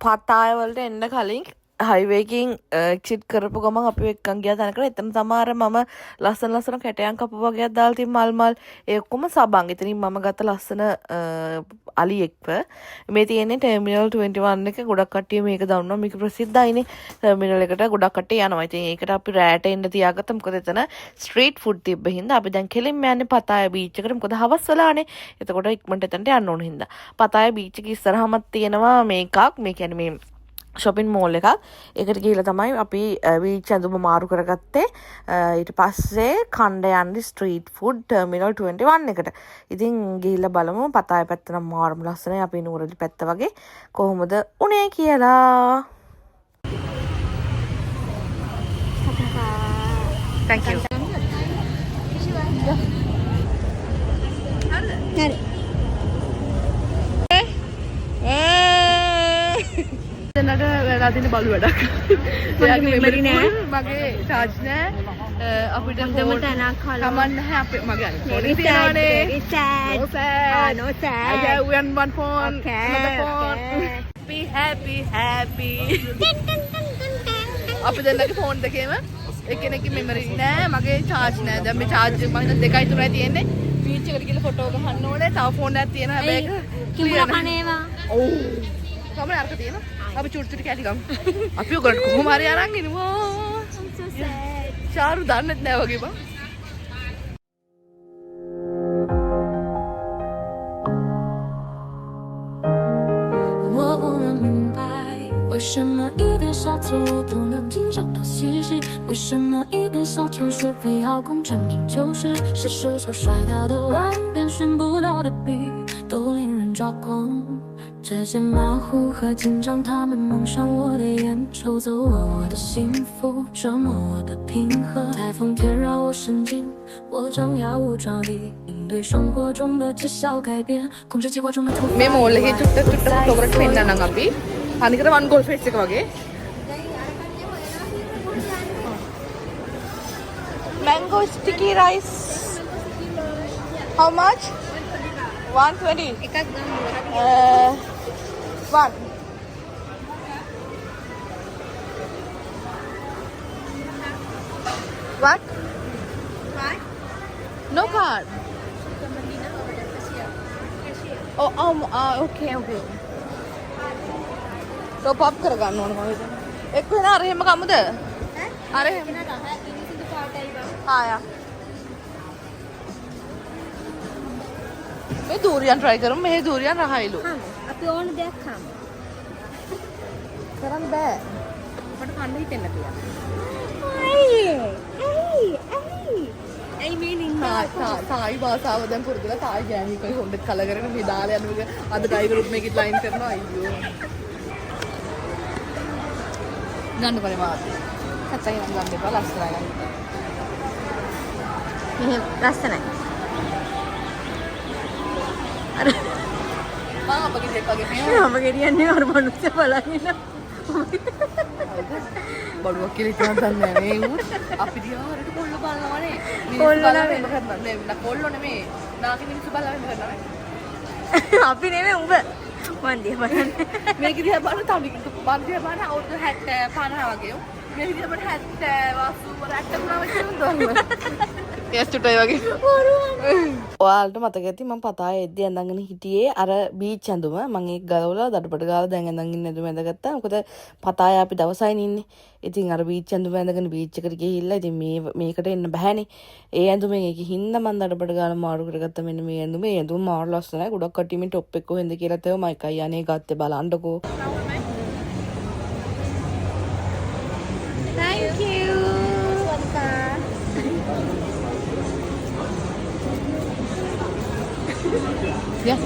පතාය වලට එන්න කලින් හයිවේ එකකින් එක්සිට් කරපු ගමන් අපි එක්කන් ගියා තැනකට එතන සමහර මම ලස්සන කැටයන් කපු වගේක් දාලා තින් මල් ඒ ඔක්කොම සබන්. එතනින් මම ගත්ත ලස්සන අලි එක්ව මේ තියෙන්නේ ටර්මිනල් 21 එක. ගොඩක් කට්ටිය මේක දන්නවා. මේක ප්‍රසිද්ධයිනේ. ටර්මිනල් එකට ගොඩක් කට්ටිය යනවා. ඉතින් ඒකට අපි රෑට එන්න තියාගත්තා. මොකද එතන ස්ට්‍රීට් ෆුඩ් තිබ්බ හින්දා අපි දැන් කෙලින්ම යන්නේ පතාය බීච් එකට. මොකද හවස් වෙලානේ. එතකොට ඉක්මනට එතනට යන්න ඕන හින්දා. පතාය බීච් එක ඉස්සරහමත් තියෙනවා මේකක්. මේ කියන්නේ මේ shopping mall එකක්. ඒකට ගිහිල්ලා තමයි අපි බීච් ඇඳුම මාරු කරගත්තේ. ඊට පස්සේ කණ්ඩ යන්නේ ස්ට්‍රීට් ෆුඩ් ටර්මිනල් 21 එකට. ඉතින් ගිහිල්ලා බලමු පතාය පැත්ත නම් මාරම ලස්සනයි. අපි නුවරඑළිය පැත්ත වගේ කොහොමද උනේ කියලා. Thank you. හරි. දැනට වෙලා තියෙන බලු වැඩක්. එයාගේ මෙමරි නෑ. මගේ charge නෑ. අපිට හොඳම තැනක් හලෝ. කමන්න නැහැ අපේ මගේ අනිත් ෆෝනේ තියෙනවානේ. No sad. No sad. I have one phone. Okay, Another phone. Be happy. අපි දෙන්නගේ ෆෝන් දෙකේම එක්කෙනෙක්ගේ මෙමරි නෑ. මගේ charge නෑ. දැන් මේ charge මම හිතා 2.3යි තියෙන්නේ. බීච් එකට ගිහලා ෆොටෝ ගහන්න ඕනේ. තව ෆෝන් එකක් තියෙනවා. හැබැයි ඒක කිඹුලා කනේවා. ඔව්. කමන අරක තියෙනවා. අපි චුට්ටුට කැලි ගමු. අපි ඔයගොල්ලෝ කොහොම හරි අරන් එනවා. චාරු දන්නෙත් නෑ වගේ බං. 我不能明白，为什么一边下错我不能听着的细细，为什么一边小丑说非要公证明就是是手手摔掉的碗，连寻不到的笔都令人抓狂。这些马虎和紧张，他们蒙上我的眼，抽走了我的幸福，折磨我的平和。台风天让我神经，我张牙舞爪地应对生活中的极小改变，控制计划中的突发。 මේ මෝල් එකේ චුට්ටක් ෆොටෝ කරලා පෙන්නන්නම් අපි. අනිකට වන් ගෝල් ෆේස් එක වගේ. Mango sticky rice. How much? 120. එකක් ගමු. One. What? No card. Oh, okay. Top up කරගන්න ඕන මම හිතන්නේ. එක්ක වෙන අර එහෙම කමුද? අර එහෙම. ආ. මේ දූරියන් try කරමු. මේ දූරියන් රහයිලු. අපි ඕන දෙයක් කමු. කරන්න බෑ. අපට කන්න හිතෙන්න තියෙනවා. ඇයි මේ නින්දා තායි භාෂාව දැන් පුරුදුලා තායි ගෑණිකයි හොන්ඩෙත් කල කරගෙන මේ දාලා යන එක අද ඩ්‍රයිවරුත් මේකෙත් ලයින් කරනවා අයියෝ. ගන්න බෑ මාත්. කච්චයි නම් ගන්න එපා ලස්සනයි ගන්න. මෙහෙම ලස්සනයි. මම අපගේ දෙපගේ මේ මම ගෙරියන්නේ අර මනුස්ස බලගෙන. බඩුවක් කියලා ඉතින් දන්නේ නැහැ මේ උත් අපි දිහාට කොල්ල බලනවනේ. කොල්ල නෙමෙයි. කොල්ල නෙමෙයි. නාකි මිනිස්සු බලන්න කරනවා. අපි නෙමෙයි උඹ. මන් දිහා බලන්නේ. මේක දිහා බලන තව මන් දිහා බලන අවුරුදු 70 50 වගේ. මේක දිහා බලන 70 80 වගේ. ටෙස්ට්ටයි වගේ. ඔයාලට මතක ඇති මම පතාය එද්දි ඇඳගෙන හිටියේ අර බීච් ඇඳුම. මම ඒක ගලවලා දඩබඩ ගාලා දැන් ඇඳන් ඉන්න ඇඳුම ඇඳගත්තා. මොකද පතාය අපි දවසයින් ඉන්නේ. ඉතින් අර බීච් ඇඳුම ඇඳගෙන බීච් එකට ගිහිල්ලා ඉතින් මේකට එන්න බෑනේ. ඒ ඇඳුමෙන් ඒක හින්දා මම දඩබඩ ගාලා මාරු කරගත්තා මෙන්න මේ ඇඳුම. මේ ඇඳුම මාරු ලස්සනයි. ගොඩක් කට්ටිය මේ টොප් එක කොහෙන්ද කියලා තව මයිකයි අනේ ගත්තේ බලන්නකෝ. Thank you. Ya.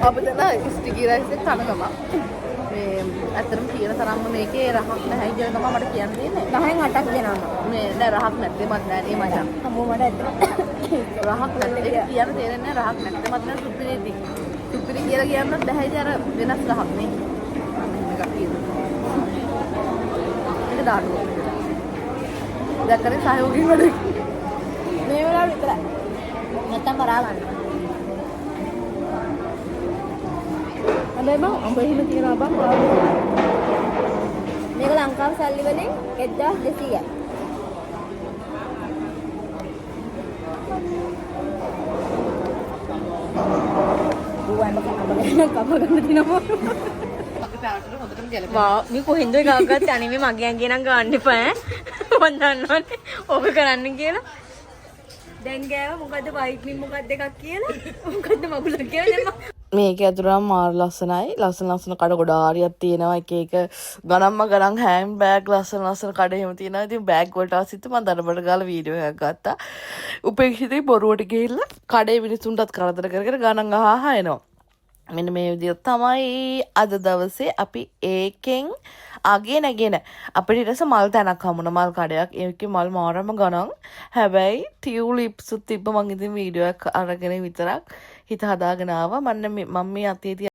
අපිට නම් ස්ටිකි රයිස් එක කන ගම. මේ අතරම කියන තරම්ම මේකේ රහක් නැහැ කියන තමයි මට කියන්න තියෙන්නේ. 10න් 8ක් දෙනවා. මේ නෑ රහක් නැත්තේ මත් නෑ ඒ මචං. අම්මෝ මට ඇත්ත. රහක් නැත්තේ ඒක කියන්න තේරෙන්නේ නැහැ රහක් නැත්තේ මත් නෑ සුපිරිටි. සුපිරි කියලා කියන්නත් බෑ ඉතින් අර වෙනස් රහක් නේ. මේක කියනවා. ඒක දාන්න. දැක්කනේ සහයෝගී වැඩ. මේ වෙලාවට විතරයි. නැත්තම් බරා ගන්න. හැබැයි බං ඔබ එහෙම තියනවා බං. මේක ලංකාව සල්ලි වලින් 1200යි. ඌවම කපගන්න දිනවා. වා මේ කොහෙන්ද එකක් ගත්තේ අනේ මේ මගේ ඇඟේ නම් ගන්න එපා ඈ. මම දන්නවනේ ඕක කරන්න කියලා. දැන් ගෑව මොකද්ද වයිට්නින් මොකක්ද එකක් කියලා. මොකද්ද මගුලක් කියලා දැන් මේක ඇතුළම මාර ලස්සනයි. ලස්සන කඩ ගොඩාරියක් තියෙනවා. එක ගණන්ම ගණන් හෑන්ඩ් බෑග් ලස්සන කඩ එහෙම තියෙනවා. ඉතින් බෑග් වලට ආසිත මම දරබඩ ගාලා වීඩියෝ එකක් ගත්තා. උපේක්ෂිතේ බොරුවට ගිහිල්ලා කඩේ මිනිස්සුන්ටත් කරදර කර ගණන් අහා එනවා. මෙන්න මේ විදිහට තමයි අද දවසේ අපි ඒකෙන් අගේ නැගෙන අපිට ඊටස මල් තැනක් හමුණා. මල් කඩයක්. ඒකේ මල් මාරම ගණන්. හැබැයි ටියුලිප්ස් තිබ්බ මං ඉතින් වීඩියෝ එක අරගෙන විතරක් හිත හදාගෙන ආවා. මම මේ අතේ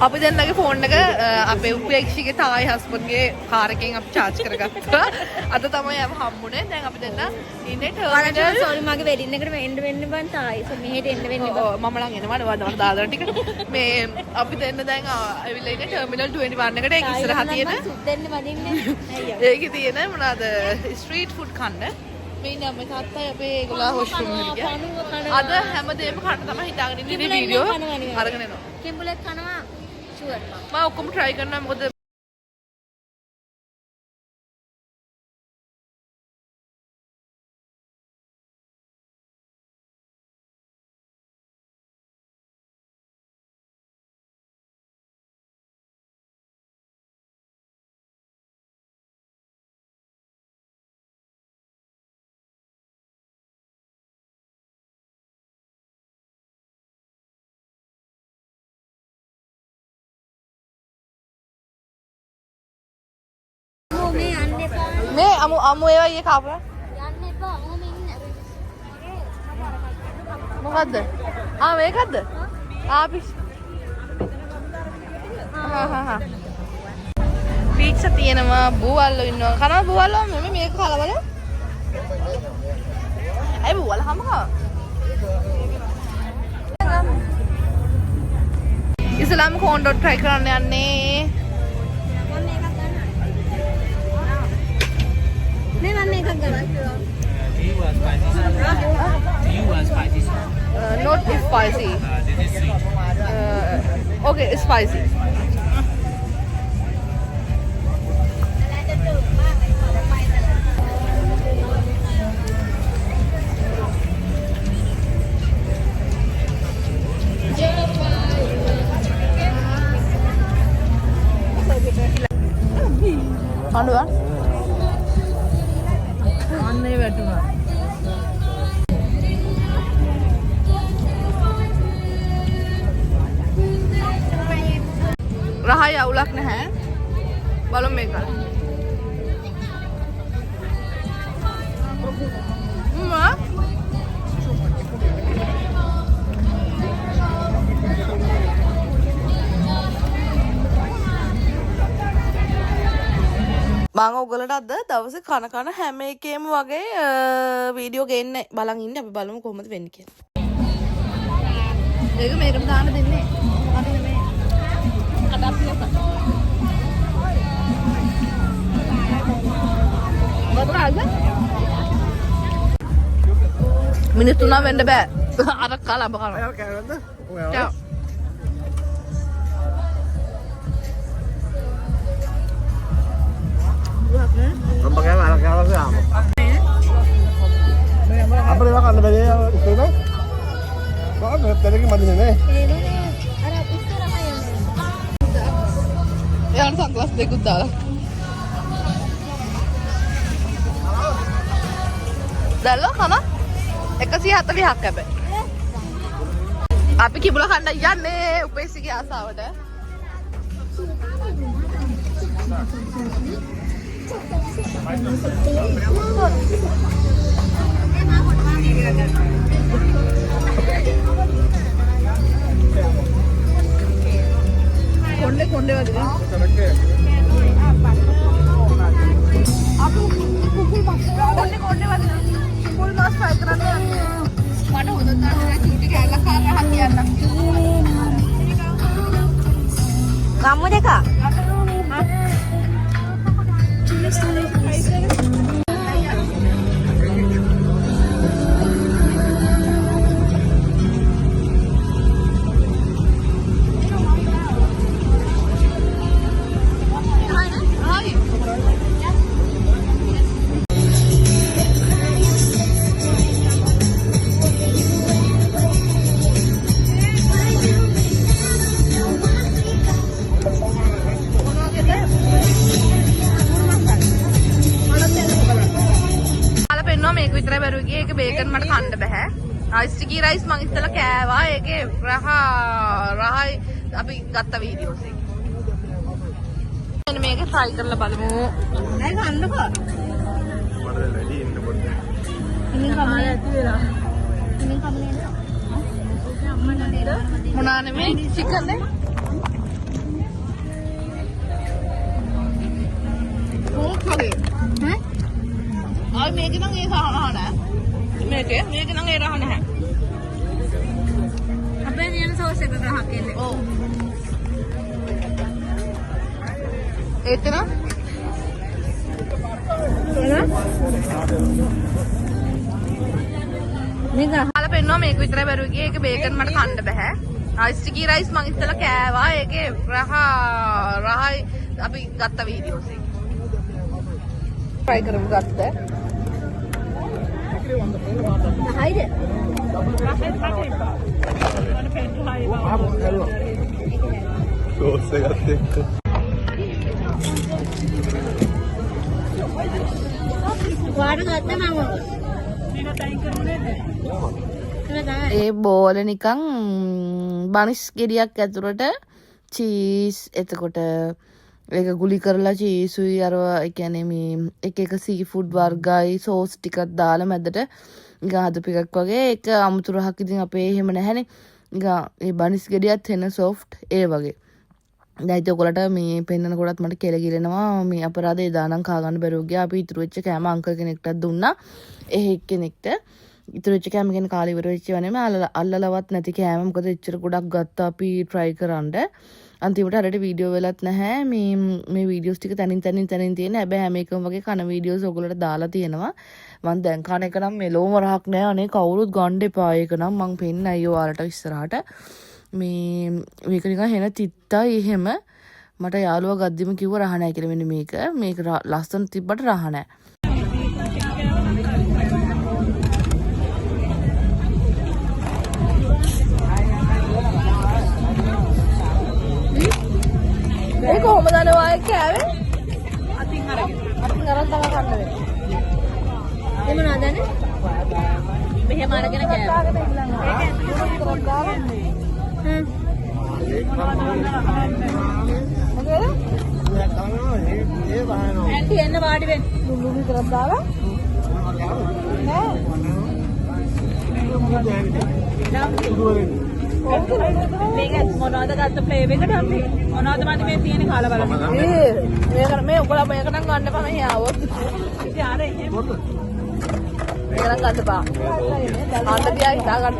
අපි දෙන්නගේ ෆෝන් එක අපේ උපේක්ෂිගේ තායි හස්බන්ඩ්ගේ කාර් එකෙන් අපි charge කරගත්තා. අද තමයි අපි හම්බුනේ. දැන් අපි දෙන්න ඉන්නේ ටර්මිනල්. සෝරි මගේ වෙඩින් එකට එන්න වෙන්න බං තායි. මෙහෙට එන්න වෙන්න බං. මම නම් එනවා නේද දාලා ටික. මේ අපි දෙන්න දැන් ඇවිල්ලා ඉන්නේ ටර්මිනල් 21 එකට. ඒක ඉස්සරහා තියෙන සුද්දෙන්න වදින්නේ. ඒකේ තියෙන මොනවාද ස්ට්‍රීට් ෆුඩ් කන්න. මේ නම තාත්තයි අපේ ඒගොල්ලෝ වොෂ්රූම් එකට ගියා. අද හැමදේම කන්න තමයි හිතාගෙන ඉන්නේ වීඩියෝ අරගෙන එනවා. කිඹුලෙක් කනවා ෂුවර් මම ඔක්කොම try කරනවා මොකද මේ යන්න එපා. මේ අමු ඒවා ඊයේ කාපුවා යන්න එපා. ඔහොම ඉන්න. මොකද්ද මේකද්ද පිස් පීට්සා තියෙනවා බූවල්ලෝ ඉන්නවා කනවා බූවල්ලෝ මේක කලා බලන්න ඇයි බූවල්ලා හැම කනවා ඉස්ලාම් කෝන්ඩෝ try කරන්න යන්නේ මේ මම මේකක් ගන්නවා. Do you want spicy sauce? Do you want spicy sauce? not spicy This is sweet. okay it's spicy අඬුවා අන්නේ වැටුණා රහයි අවුලක් නැහැ බලමු මේක මම ඔයගලට අද දවසේ කන හැම එකේම වගේ වීඩියෝ ගේන්න බලන් ඉන්න අපි බලමු කොහොමද වෙන්නේ කියලා. ඒක මේකම දාන්න දෙන්නේ. අර මේ අඩප්පියක. වතුරාද? මිනිත් 3 වෙන්න බෑ. අර කලඹ කරා. අය කෑවද? ඔයා. Apa kaya anak kaya apa? Apa dia makan lebih dia itu kan? Kok ada tadi mandi ni? යාට සන්ග්ලාස් දෙකකුත් දාලා. දැල්ලෝ කන 140ක් හැබැයි. අපි කිඹුලා කන්න යන්නේ උපේසිගේ ආසාවට. කොණ්ඩේ වගේ. අපි කුකුල් මාස් කොණ්ඩේ වගේ. කුකුල් මාස් ෆ්‍රයි කරන්න යන්නේ. මට හොඳට තමයි චූටි කෑල්ලක් කාලා හතියන්න. ගම්මු දෙක. මේක විතරයි බැරුව ගියේ. ඒක බේකන් මට කන්න බෑ. ස්ටිකි රයිස් මං ඉස්සෙල්ලා කෑවා. ඒකේ රහයි අපි ගත්ත වීඩියෝස් එක. මෙන්න මේක try කරලා බලමු. නෑ කන්නකෝ. මට වැඩි ඉන්න පොඩ්ඩක්. ඉතින් කමල ඇති වෙලා. ඉතින් කමල එන්න. අම්මා නේද? මොනා නෙමෙයි චිකන් නේ. ඕකේ. ඈ? ආයි මේක නම් ඒ සහන නෑ. මේක නම් ඒ රහ නැහැ. අපේ දින සෝස් එක ගහක් එන්නේ. ඔව්. එතන මේක අහලා පෙන්නවා මේක විතරයි බැරුව ගියේ. ඒක බේකන් මට කන්න බෑ. ස්ටිකි රයිස් මං ඉස්සෙල්ලා කෑවා. ඒකේ රහයි අපි ගත්ත වීඩියෝස් එක. try කරමු ගත්ත. හයිද? Dosa එකත් එක්ක. වාඩ ගත්තා මම. ඒ බෝල නිකන් බනිස් ගෙඩියක් ඇතුළට චීස් එතකොට ඒක ගුලි කරලා චීසුයි අර ඒ කියන්නේ මේ එක සී ෆුඩ් වර්ගයි සෝස් ටිකක් දාලා මැදට නිකන් හදපු එකක් වගේ. ඒක අමුතු රහක් ඉතින් අපේ එහෙම නැහැනේ. නිකන් ඒ බනිස් ගෙඩියත් එන සොෆ්ට් ඒ වගේ. දැන් ඉතින් ඔයගලට මේ පෙන්නන කොටත් මට කෙල ගිරෙනවා. මේ අපරාධේ දානම් කා ගන්න බැරුව ගියා. අපි ඉතුරු වෙච්ච කෑම අංකල් කෙනෙක්ටත් දුන්නා. එහෙ කෙනෙක්ට ඉතුරු වෙච්ච කෑම ගැන කාලේ ඉවර වෙච්ච ඒවා නෙමෙයි අල්ලලවත් නැති කෑම. මොකද එච්චර ගොඩක් ගත්තා අපි try කරන්න. අන්තිමට හරියට වීඩියෝ වෙලත් නැහැ. මේ වීඩියෝස් ටික තනින් තියෙන. හැබැයි හැම එකම වගේ කන වීඩියෝස් ඔයගොල්ලන්ට දාලා තියෙනවා. මම දැන් කන එක නම් මෙලෝම රහක් නෑ. අනේ කවුරුත් ගන්න එපා. ඒක නම් මං පෙන්නයි ඔයාලට ඉස්සරහට. මේක නිකන් හෙන තිත්තයි එහෙම. මට යාළුවා ගද්දිම කිව්ව රහ නැහැ කියලා. මෙන්න මේක ලස්සන තිබ්බට රහ නැහැ. ඒ කොහොමද අනවායි කෑවේ? අතින් අරන් තමයි කන්න වෙන්නේ. ඒ මොනවද නේ? මෙහෙම අරගෙන කෑවා. ඇන්ටි එන්න වාඩි වෙන්න. ලුණු විතරක් දාලා මේක මොනවද මොනවද ගත්ත ප්ලේව් එකට අපි මොනවද මන්ද මේ තියෙන්නේ කාලා බලන්න. මේක මේ ඔයගොල්ලෝ මේක නම් ගන්න එපා මේ ආවොත්. ඉතින් අර එහෙම මේක නම් ගන්න එපා. අන්න තියා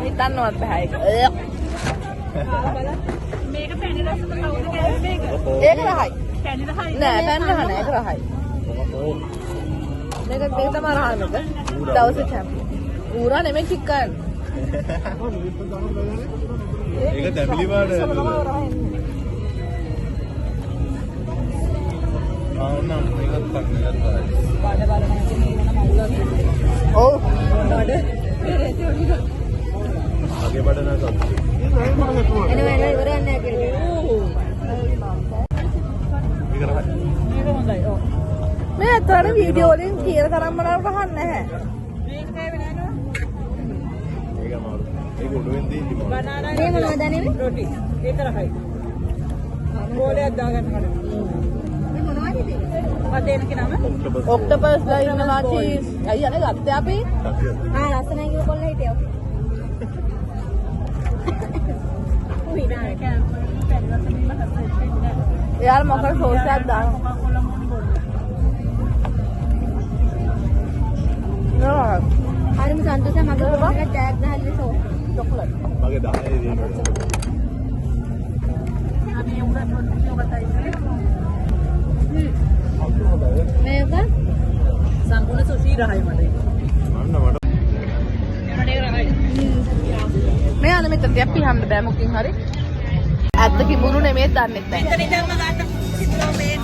හිතන්නවත් බෑ ඒක. මේක පැණි රසට කවුද කෑවේ මේක? ඒක රහයි. පැණි රහයි. නෑ පැන්න නෑ ඒක රහයි. මේක තමයි රහයි මේක. දවසේ චැම්පියන්. ඌරා නෙමෙයි චිකන්. ඒක දැබිලි පාට. ආවනම් මේකත් පටන් ගත්තා. බඩ බලන ඉතින් මේක නම් අවුලක්. ඔව්. බඩ අගේ බඩ නැතත්. එනවා ඉවරයක් නැහැ කියලා. ඒක රහයි. මේක හොඳයි. ඔව්. මේ අතර වීඩියෝ වලින් කියන තරම් මනාව රහක් නැහැ. මේක කෑවේ නෑ නෝ. ඒක අමාරු. ඒක උඩුවෙන් තියෙන්නේ. බනානා මේ මොනවද නෙමෙයි? රොටි. ඒක රහයි. ගෝලයක් දාගන්න කලින්. මේ මොනවද ඉතින්? මට දෙන්න නම ඔක්ටෝපස් ලා ඉන්නවා චීස්. අයියනේ ගත්තේ අපි. ලස්සනයි කියලා කොල්ල හිටියා. උයි නා එයාලා මොකද සෝස් එකක් දානවා. නෝ. හරිම සන්තෝෂයි මගේ කොල්ලට ටැග් ගහන්න සෝස්. චොක්ලට්. මගේ 10 දෙනවා. අපි උඹට රොටි ඔබටයි මේක සම්පූර්ණ සුෂි රහයි මට මට මේ අද මෙතන තියා පිහන්න බෑ මොකකින් හරි. ඇත්ත කිඹුරු නෙමෙයි දන්නෙත් නැහැ. මෙතන ඉඳන්ම ගන්න කිව්වා මේ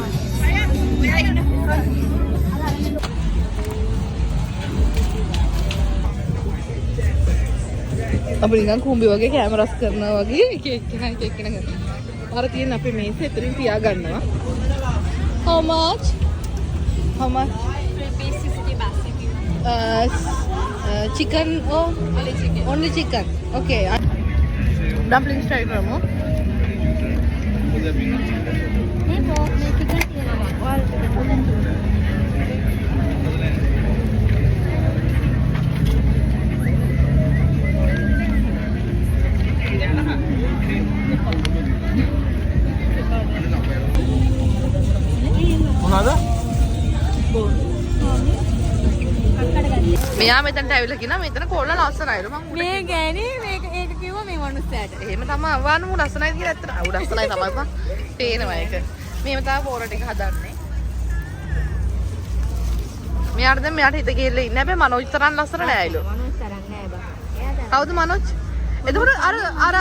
අපි නිකන් කුඹි වගේ කැමරාස් කරනවා වගේ එක එක ගන්න. අර තියෙන අපේ මේසෙ එතනින් තියා ගන්නවා. How much? How much? Chicken or only chicken? Only chicken. Okay. Dumplings try කරමු. මේ පොක් මේ ටිකක් තියෙනවා. මොනවාද? මෙයා මෙතනට ඇවිල්ලා කියනවා මෙතන කොල්ල ලස්සනයිලු මම මේ ගෑණි මේක ඒක කිව්වා මේ මනුස්සයාට. එහෙම තමයි වන්නු ලස්සනයි කියලා ඇත්තට. අවු ලස්සනයි තමයි බං. පේනවා ඒක. මේව තමයි පෝර ටික හදන්නේ. මෙයාට දැන් මෙයාට හිත ගිහිල්ලා ඉන්නේ. හැබැයි මනෝජ් තරම් ලස්සන නෑයිලු. මනුස්ස තරම් නෑ බා. එයා තරම්. කවුද මනෝජ්? එතකොට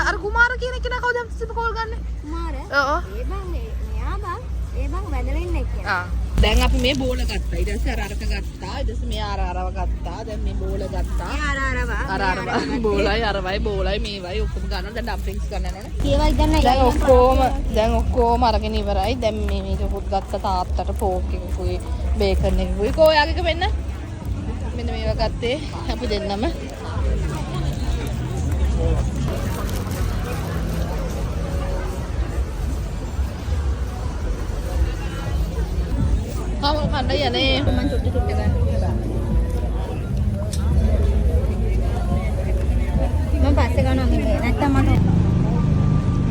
අර කුමාර කියන කෙනා කවුද අපිට කෝල් ගන්නේ? කුමාර. ඔව්. ඒ බං මෙයා බං ඒ බං වැදලා ඉන්නේ කියලා. දැන් අපි මේ බෝල ගත්තා. ඊට පස්සේ අරක ගත්තා. ඊට පස්සේ මේ අරව ගත්තා. දැන් මේ බෝල ගත්තා. අරවා. බෝලයි අරවයි බෝලයි මේවයි ඔක්කොම ගන්නවා. දැන් ඩම්ප්ලින්ග්ස් ගන්න යනවනේ. ඒවා ඉතින් දැන් ඔක්කොම අරගෙන ඉවරයි. දැන් මේක පුත් ගත්ත තාත්තට ෆෝක් එකකුයි බේකන් එකකුයි. කෝ යාගේක වෙන්න. මෙන්න මේවා ගත්තේ අපි දෙන්නම. Kamu kanda ya nih. මම චුට්ටි චුට්ටි ගන්න. මම පස්සේ ගන්නවා මේ නැත්තම් මට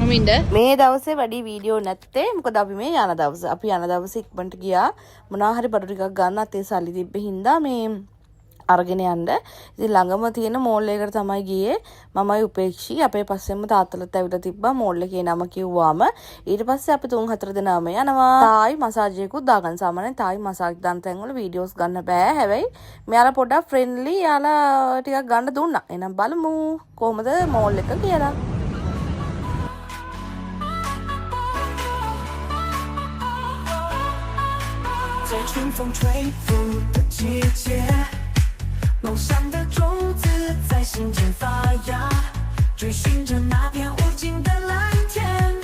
මමින්ද මේ දවසේ වැඩි වීඩියෝ නැත්තේ මොකද අපි මේ යන දවසේ අපි යන දවසේ ඉක්මනට ගියා මොනවා හරි බඩු ටිකක් ගන්න අතේ සල්ලි තිබ්බේ හින්දා මේ අරගෙන යන්න. ඉතින් ළඟම තියෙන මෝල් එකකට තමයි ගියේ. මමයි උපේක්ෂී අපේ පස්සෙන්ම තාත්තලත් ඇවිල්ලා තිබ්බා මෝල් එකේ නම කිව්වාම. ඊට පස්සේ අපි 3-4 දෙනාම යනවා. තායි මසාජ් එකකුත් දාගන්න. සාමාන්‍යයෙන් තායි මසාජ් දාන තැන් වල වීඩියෝස් ගන්න බෑ. හැබැයි මෙයාලා පොඩ්ඩක් ෆ්‍රෙන්ඩ්ලි යාලා ටිකක් ගන්න දුන්නා. එහෙනම් බලමු කොහොමද මෝල් එක කියලා.梦想的种子在心间发芽，追寻着那片无尽的蓝天，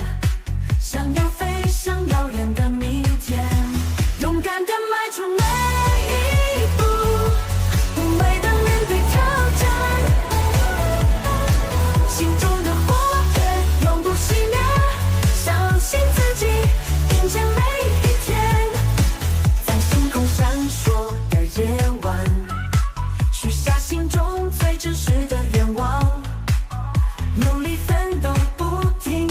想要飞向遥远的明天，勇敢地迈出每一步，无畏地面对挑战，心中的火焰永不熄灭，相信自己，迎接每一天，在星空闪烁的夜晚。许下心中最真实的愿望，努力奋斗不停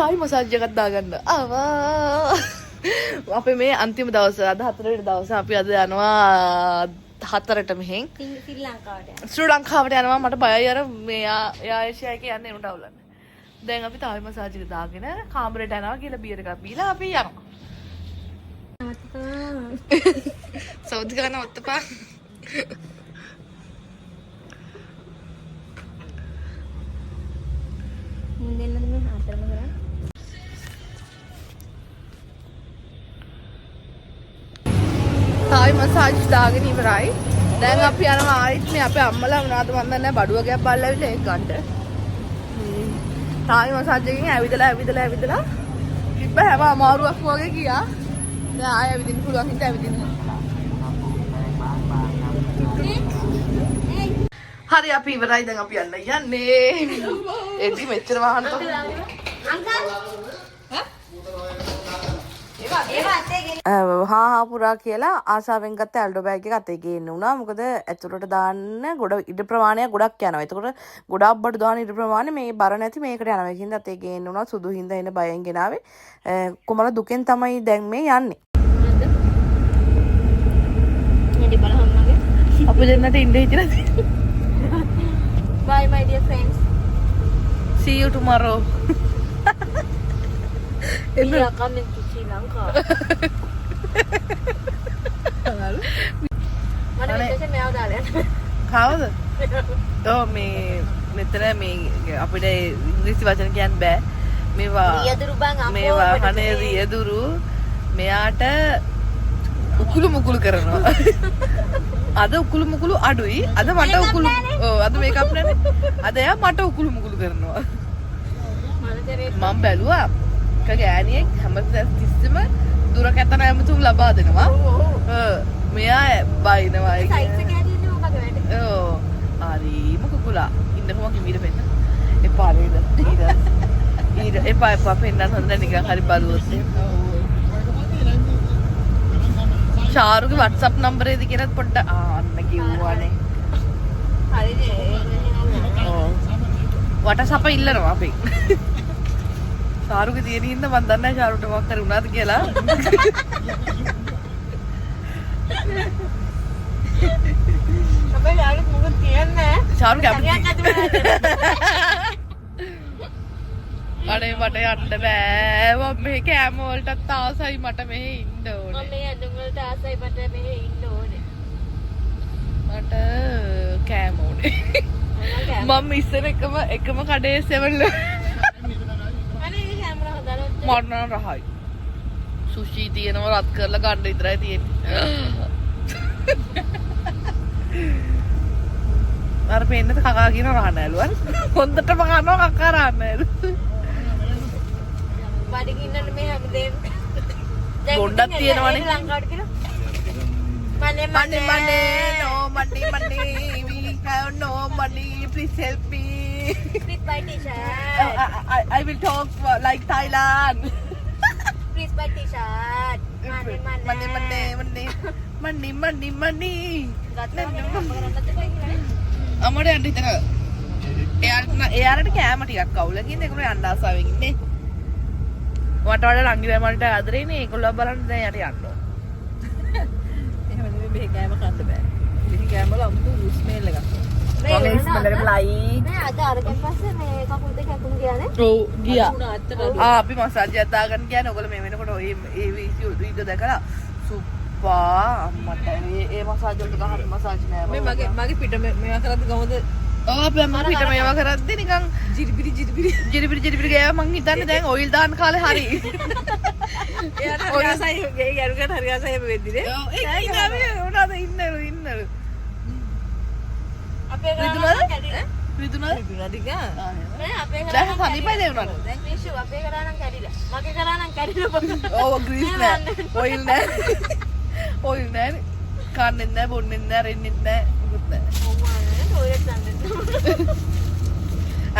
තායි මසාජ් එකක් දාගන්න. ආවා. අපි මේ අන්තිම දවස අද 4 වෙනි දවස අපි අද යනවා 4ට මෙහෙන් ශ්‍රී ලංකාවට. ශ්‍රී ලංකාවට යනවා. මට බයයි අර මේ යායෂයා එක යන්න එනට අවුලන්න. දැන් අපි තායි මසාජ් එක දාගෙන කාමරේට යනවා කියලා බියර් එකක් බීලා අපි යනවා. සෞදි ගාන ඔත්තපා. මුන්දෙන්නද මේ හතරම කරා. තායි මසාජ් දාගෙන ඉවරයි. දැන් අපි යනවා ආයෙත් මේ අපේ අම්මලා මොනවද මන් දන්නේ නැහැ බඩුව ගෑප් බලලා ඇවිල්ලා ඒක ගන්න. තායි මසාජ් එකකින් ඇවිදලා තිබ්බ හැම අමාරුවක් වගේ ගියා. දැන් ආයෙ ඇවිදින්න පුළුවන් හින්දා ඇවිදින්න. හරි අපි ඉවරයි දැන් අපි යන්නේ. එදි මෙච්චර වහන්න හා පුරා කියලා ආසාවෙන් ගත්ත ඇල්ඩෝ බෑග් එක අතේ ගේන්න උනා. මොකද ඇතුළට දාන්න ගොඩ ඉඩ ප්‍රමාණයක් ගොඩක් යනවා. එතකොට ගොඩක් බඩු දාන ඉඩ ප්‍රමාණය මේ බර නැති මේකට යනවා. ඒකින්ද අතේ ගේන්න උනා. සුදු හින්දා එන බයෙන් ගෙනාවේ. කොමල දුකෙන් තමයි දැන් මේ යන්නේ. ඉතින් බලහන් මගේ. අපි දෙන්නට ඉන්න හිටියද? Bye my dear friends. See you tomorrow. We are coming to Sri Lanka. mana invitation මෙයාව දාලා යන්න. කවුද? ඔව් මේ මෙතන මේ අපිට ඉංග්‍රීසි වචන කියන්න බෑ. මේවා රියදුරු බං අම්මෝ. මේවා අනේ රියදුරු මෙයාට උකුළු මුකුළු කරනවා. අද උකුළු මුකුළු අඩුයි. අද මට උකුළු ඔව් අද මේකප් නැනේ. අද එයා මට උකුළු මුකුළු කරනවා. මම බැලුවා එක ගෑණියෙක් හැමතිස්සෙම දුරකථන ඇමතුම් ලබා දෙනවා. මෙයා බයිනවා ඒක. සයිස් එක හැදෙන්නේ මොකද වැඩ? ඔව්. හරිම කුකුලා. ඉන්නකම කිමිර පෙන්න. එපා නේද? ඊට එපා පෙන්නන්න හොඳ නිකන් හරි බලුවොත්. ශාරුගේ WhatsApp නම්බරේද කියනත් පොඩ්ඩක් අන්න කිව්වානේ. හරිද? ඔව්. WhatsApp ඉල්ලනවා අපි. ශාරුගේ තියෙන හින්දා මම දන්නේ නැහැ ශාරුට මොකක් හරි වුණාද කියලා. අපේ යාළුවෝ මොකද කියන්නේ? ශාරු කැමති. අනේ මට යන්න බෑ. මම මේ කෑම වලටත් ආසයි මට මෙහෙ ඉන්න ඕනේ. මම මේ ඇඳුම් වලට ආසයි මට මෙහෙ ඉන්න ඕනේ. මට කෑම ඕනේ. මම ඉස්සර එකම කඩේ සෙවල් අනේ මේ කැමරා හදාලා මරණ රහයි. සුෂි තියෙනවා රත් කරලා ගන්න විතරයි තියෙන්නේ. අර පෙන්නත කකා කියන රහ නෑලුවා. හොඳටම කනවා කකා රහ නෑලු. බඩගින්නට මේ හැමදේම ගොඩක් තියෙනවනේ. ලංකාවට කියලා. Money, no money, we have no money, please help me. Please buy t-shirt. I will talk like Thailand. Please buy t-shirt. money. ගත්තා අමර යන්න හිතන. එයාට කෑම ටිකක් අවුල කියන්නේ ඒගොල්ලෝ යන්න ආසාවෙන් ඉන්නේ. මට වඩා රංගිලා මල්ට ආදරේනේ ඒගොල්ලෝ බලන්න දැන් යට යන්න ඕන. එහෙම නෙමෙයි මේ කෑම කන්න බෑ. ඉතින් කෑම වල අමුතු ස්මෙල් එකක්. මම ස්මෙල් එක ලයි. නෑ අද අරගෙන පස්සේ මේ කකුල් දෙක අකුණු ගියානේ. ඔව් ගියා. අපි මසාජ් එකක් දාගන්න කියන්නේ ඔයගොල්ලෝ මේ වෙනකොට ඒ වීඩියෝ දැකලා සුප්පා අම්මට ඒ මසාජ් වලට ගහන මසාජ් නෑ. මේ මගේ පිට මේවා කරද්දි කොහොමද? ඔව් අපි අම්මා පිට මේවා කරද්දි නිකන් ජිරිබිරි ගෑවා මං හිතන්නේ දැන් ඔයිල් දාන්න කාලේ හරි. එයාට හරි ආසයි ගේ යරුකට හරි ආසයි වෙද්දි නේ. ඔව් ඒක ඉන්නේ උනාද ඉන්නලු. අපේ රිදුනද? කැඩිලා. රිදුනද? ටික නෑ අපේ දැන් සනීපයි දෙවුනද? දැන් මිෂු අපේ කරා නම් කැඩිලා. මගේ කරා නම් කැඩිලා. ඔව් ග්‍රීස් නෑ. ඔයිල් නෑ. ඔයිල් නෑ. කන්නෙත් නෑ බොන්නෙත් නෑ රෙන්නෙත් නෑ මොකුත් නෑ. ඕමානේ ටොයිලට් යන්න.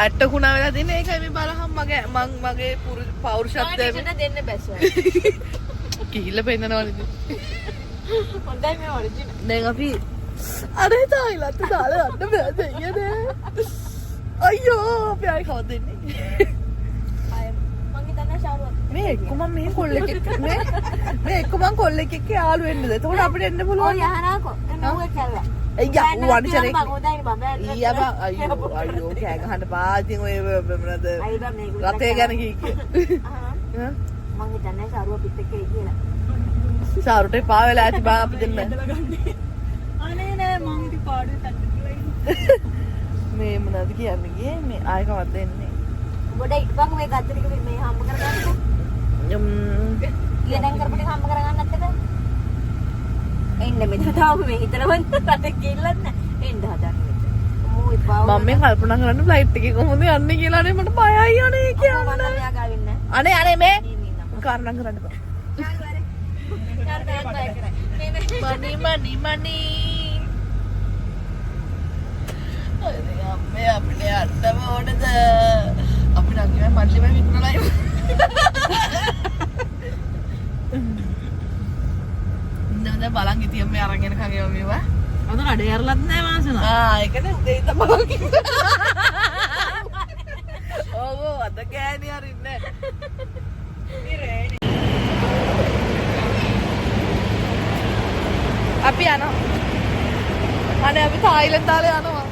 ඇට්ටකුණා වෙලා දෙන්නේ ඒකයි මේ බලහම් මගේ පෞරුෂත්වය ටොයිලට් දෙන්න බැස්සා. කිහිල්ල පෙන්නනවා නේද? හොඳයි මේ ඔරිජිනල්. දැන් අපි අර තායිලන්ත දාලා යන්න බෑ දෙයියනේ. අයියෝ අපි ආයි කවද දෙන්නේ? මං හිතන්නේ මේ එක්ක මම මේ කොල්ලෙක් එක්ක මේ එක්ක මම කොල්ලෙක් එක්ක යාළු වෙන්නද? එතකොට අපිට එන්න පුළුවන්. අයියා වන්චරේ. ඊයා බා අයියෝ කෑ ගහන්න පාතින් ඔය මොනද රතේ ගැන කීකේ. මං හිතන්නේ සාරුව පිට එකේ කියලා. සාරුට පා වෙලා ඇති බා අපි දෙන්න. අනේ නෑ මං ඉතින් පාඩුවේ තට්ටු මේ මොනවද කියන්නේ ගියේ මේ ආයකවත් දෙන්නේ. ගොඩ ඉක්පන් මේ ගත්ත ටික මේ හම්බ කරගන්නකෝ. ඊළඟ කරපු ටික හම්බ කරගන්නත් එක්ක. එන්න මෙතන තාම මේ හිතනවත් රට කිල්ලත් නෑ. එන්න හදන්නේ. මූයි පාව. මම මේ කල්පනා කරන්නේ ෆ්ලයිට් එකේ කොහොමද යන්නේ කියලා නේ මට බයයි අනේ මම කියන්න. මෙයා ගාවින්නේ. අනේ මේ කාරණා කරන්න බෑ. මනි අපේ අපිට යන්නම ඕනද? අපි නම් කියයි මල්ලිම විතරයි. නේද බලන් හිටියම මේ අරගෙන කගේ මේවා. අද කඩේ ඇරලත් නෑ මාසන. ඒකනේ උදේ තමයි කිව්වා. ඔව් අද ගෑණි අරින්නේ. අපි යනවා. අනේ අපි තායිලන්ත දාලා යනවා.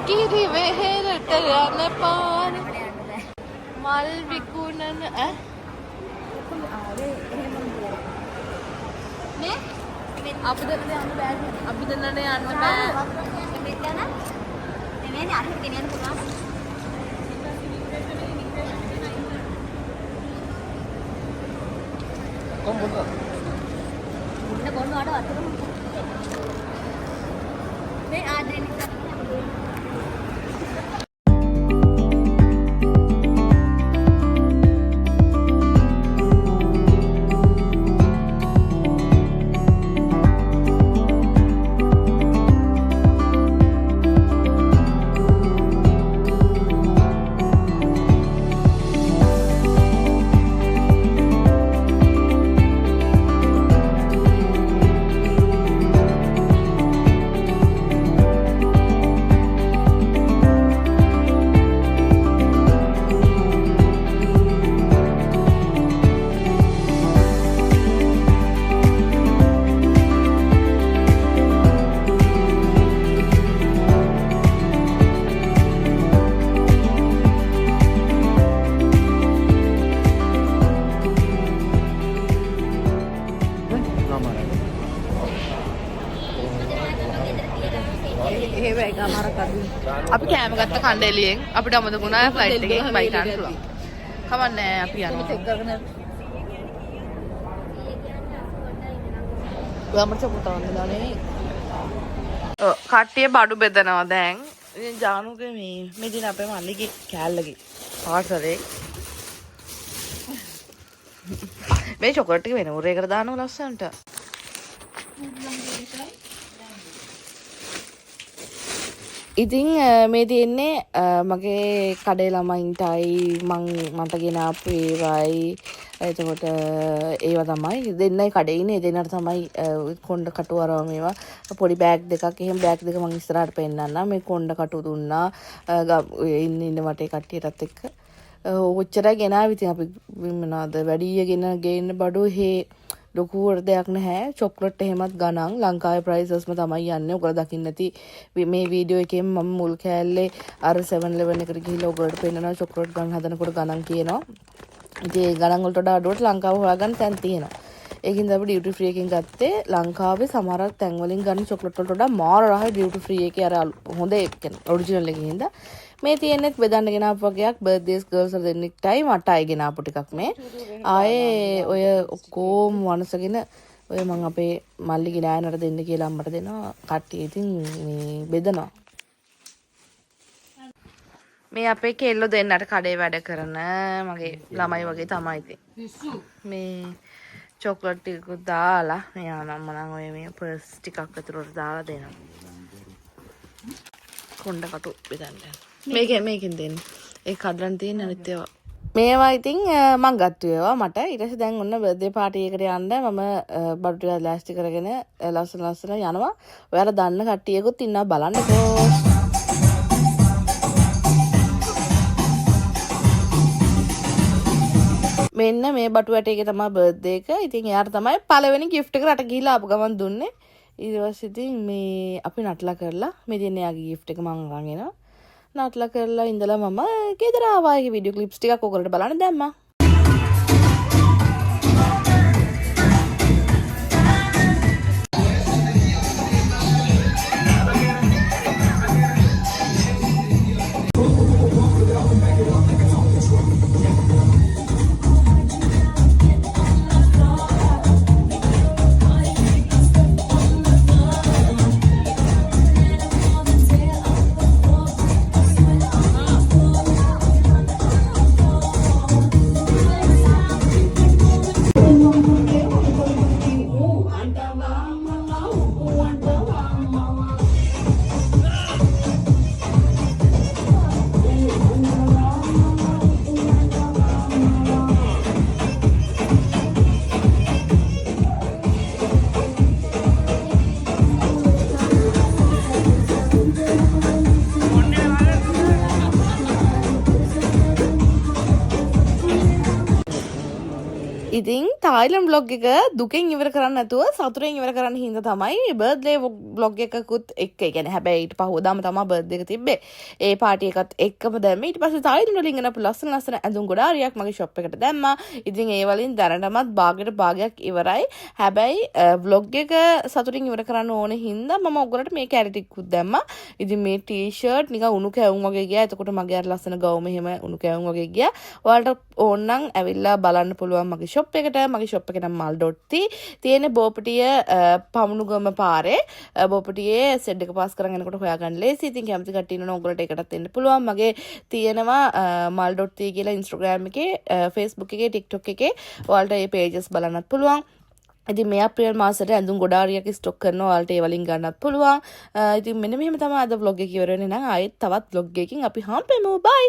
කිරි වෙහෙරට යන පාර මල් විකුණන ඈ මේ අපි දෙන්න යන්න බෑ අපි දෙන්නට යන්න බෑ මෙතන නෙමෙයි අර ගෙනියන්න පුළුවන්. කොම්බොද? මුන්න බොන්න වඩ වතුර මේ ආදරේ නිසා අපි කෑම ගත්ත කණ්ඩේලියෙන් අපිට අමතකුණා ෆ්ලයිට් එකේ බයික් ගන්න පුළුවන්. කවන්නේ අපි යනවා. ගමට පුතා වන්දනානේ. කට්ටිය බඩු බෙදනවා දැන්. ඉතින් ජානුගේ මේ දින අපේ මල්ලිගේ කෑල්ලගේ පාර්සලේ මේ චොකලට් ටික වෙන උරේකට දානවා ලස්සනට. ඉතින් මේ තියෙන්නේ මගේ කඩේ ළමයින්ටයි මට ගෙන ආපු ඒවයි එතකොට ඒවා තමයි දෙන්නයි කඩේ ඉන්නේ දෙන්නට තමයි කොණ්ඩ කටු අරව මේවා පොඩි බෑග් දෙකක් එහෙම බෑග් දෙක මම ඉස්සරහට පෙන්නන්නම් මේ කොණ්ඩ කටු දුන්නා ඉන්න වටේ කට්ටියටත් එක්ක ඔච්චරයි ගෙනාවි ඉතින් අපි මොනවාද වැඩිය ගෙන ගේන්න බඩු හේ ලොකුවට දෙයක් නැහැ. චොක්ලට් එහෙමත් ගණන් ලංකාවේ ප්‍රයිසස්ම තමයි යන්නේ. ඔයගොල්ලෝ දකින්න නැති මේ වීඩියෝ එකෙන් මම මුල් කෑල්ලේ අර 7-Eleven එකට ගිහිල්ලා ඔයගොල්ලන්ට පෙන්නනවා චොක්ලට් ගන්න හදනකොට ගණන් කියනවා. ඉතින් ඒ ගණන් වලට වඩා අඩුවට ලංකාව හොයාගන්න තැන් තියෙනවා. ඒකින්ද අපි ඩියුටි ෆ්‍රී එකෙන් ගත්තේ. ලංකාවේ සමහරක් තැන් වලින් ගන්න චොක්ලට් වලට වඩා මාර රහයි ඩියුටි ෆ්‍රී එකේ අර හොඳ එක ඔරිජිනල් එකකින් හින්දා. මේ තියෙනෙත් බෙදන්න ගෙනාපු වගේක් බර්ත්ඩේස් ගර්ල්ස් වල දෙන්නෙක්ටයි මටයි ගෙනාපු ටිකක් මේ. ආයේ ඔය ඔක්කොම වනසගෙන ඔය මං අපේ මල්ලිගේ නෑනට දෙන්න කියලා අම්මට දෙනවා. කට්ටිය ඉතින් මේ බෙදනවා. මේ අපේ කෙල්ලෝ දෙන්නට කඩේ වැඩ කරන මගේ ළමයි වගේ තමයි ඉතින්. මේ චොක්ලට් ටිකකුත් දාලා මෙයා නම් මනම් ඔය මේ පර්ස් ටිකක් අතරට දාලා දෙනවා. කොණ්ඩ කටු බෙදන්න. මේකෙන් දෙන්නේ. ඒ කඩලන් තියෙන අනිත් ඒවා. මේවා ඉතින් මං ගත්තු ඒවා මට. ඊට පස්සේ දැන් ඔන්න බර්ත්ඩේ පාටි එකට යන්න මම බඩු ටික ලෑස්ති කරගෙන ලස්සන යනවා. ඔයාලා දන්න කට්ටියකුත් ඉන්නවා බලන්නකෝ. මෙන්න මේ බටු වැටේක තමයි බර්ත්ඩේ එක. ඉතින් එයාට තමයි පළවෙනි gift එක රට ගිහිල්ලා ආපු ගමන් දුන්නේ. ඊට පස්සේ ඉතින් මේ අපි නටලා කරලා මේ දෙන්නේ යාගේ gift එක මං අරන් එනවා. නටලා කරලා ඉඳලා මම ගෙදර ආවා. ඒකේ වීඩියෝ ක්ලිප්ස් ටිකක් ඔයගොල්ලන්ට බලන්න දැම්මා. ඉතින් තායිලන්ඩ් බ්ලොග් එක දුකෙන් ඉවර කරන්න නැතුව සතුටෙන් ඉවර කරන්න හින්දා තමයි බර්ත්ඩේ බ්ලොග් එකකුත් එක්ක. ඒ කියන්නේ හැබැයි ඊට පහුවදාම තමයි බර්ත්ඩේ එක තිබ්බේ. ඒ පාටි එකත් එක්කම දැම්මේ. ඊට පස්සේ තායිලන්ඩ් වලින් එනපු ලස්සන ඇඳුම් ගොඩාරියක් මගේ ෂොප් එකට දැම්මා. ඉතින් ඒ වලින් දැනටමත් භාගයක් ඉවරයි. හැබැයි බ්ලොග් එක සතුටින් ඉවර කරන්න ඕන හින්දා මම ඔයගොල්ලන්ට මේ කැරටිකුත් දැම්මා. ඉතින් මේ ටී-ෂර්ට් නිකන් උණු කැවුම් වගේ ගියා. එතකොට මගේ අර ලස්සන ගවුම එහෙම උණු කැවුම් වගේ ගියා. ඔයාලට ඕන නම් ඇවිල්ලා බලන්න පුළුවන් මගේ ෂොප් එකට. මගේ ෂොප් එක නම් mal.t තියෙන බෝපටිය පමුණුගම පාරේ. බෝපටියේ සෙඩ් එක පාස් කරන් යනකොට හොයාගන්න ලේසි. ඉතින් කැමති කට්ටිය ඉන්නවනම් ඔයගොල්ලන්ට ඒකටත් එන්න පුළුවන්. මගේ තියෙනවා mal.t කියලා Instagram එකේ, Facebook එකේ, TikTok එකේ ඔයාලට මේ pages බලන්නත් පුළුවන්. ඉතින් මේ අප්‍රේල් මාසෙට ඇඳුම් ගොඩාරියක් ස්ටොක් කරනවා. ඔයාලට ඒ වලින් ගන්නත් පුළුවන්. ඉතින් මෙන්න මෙහෙම තමයි අද vlog එක ඉවර වෙන්නේ. නම් ආයෙත් තවත් vlog එකකින් අපි හම්බෙමු. bye.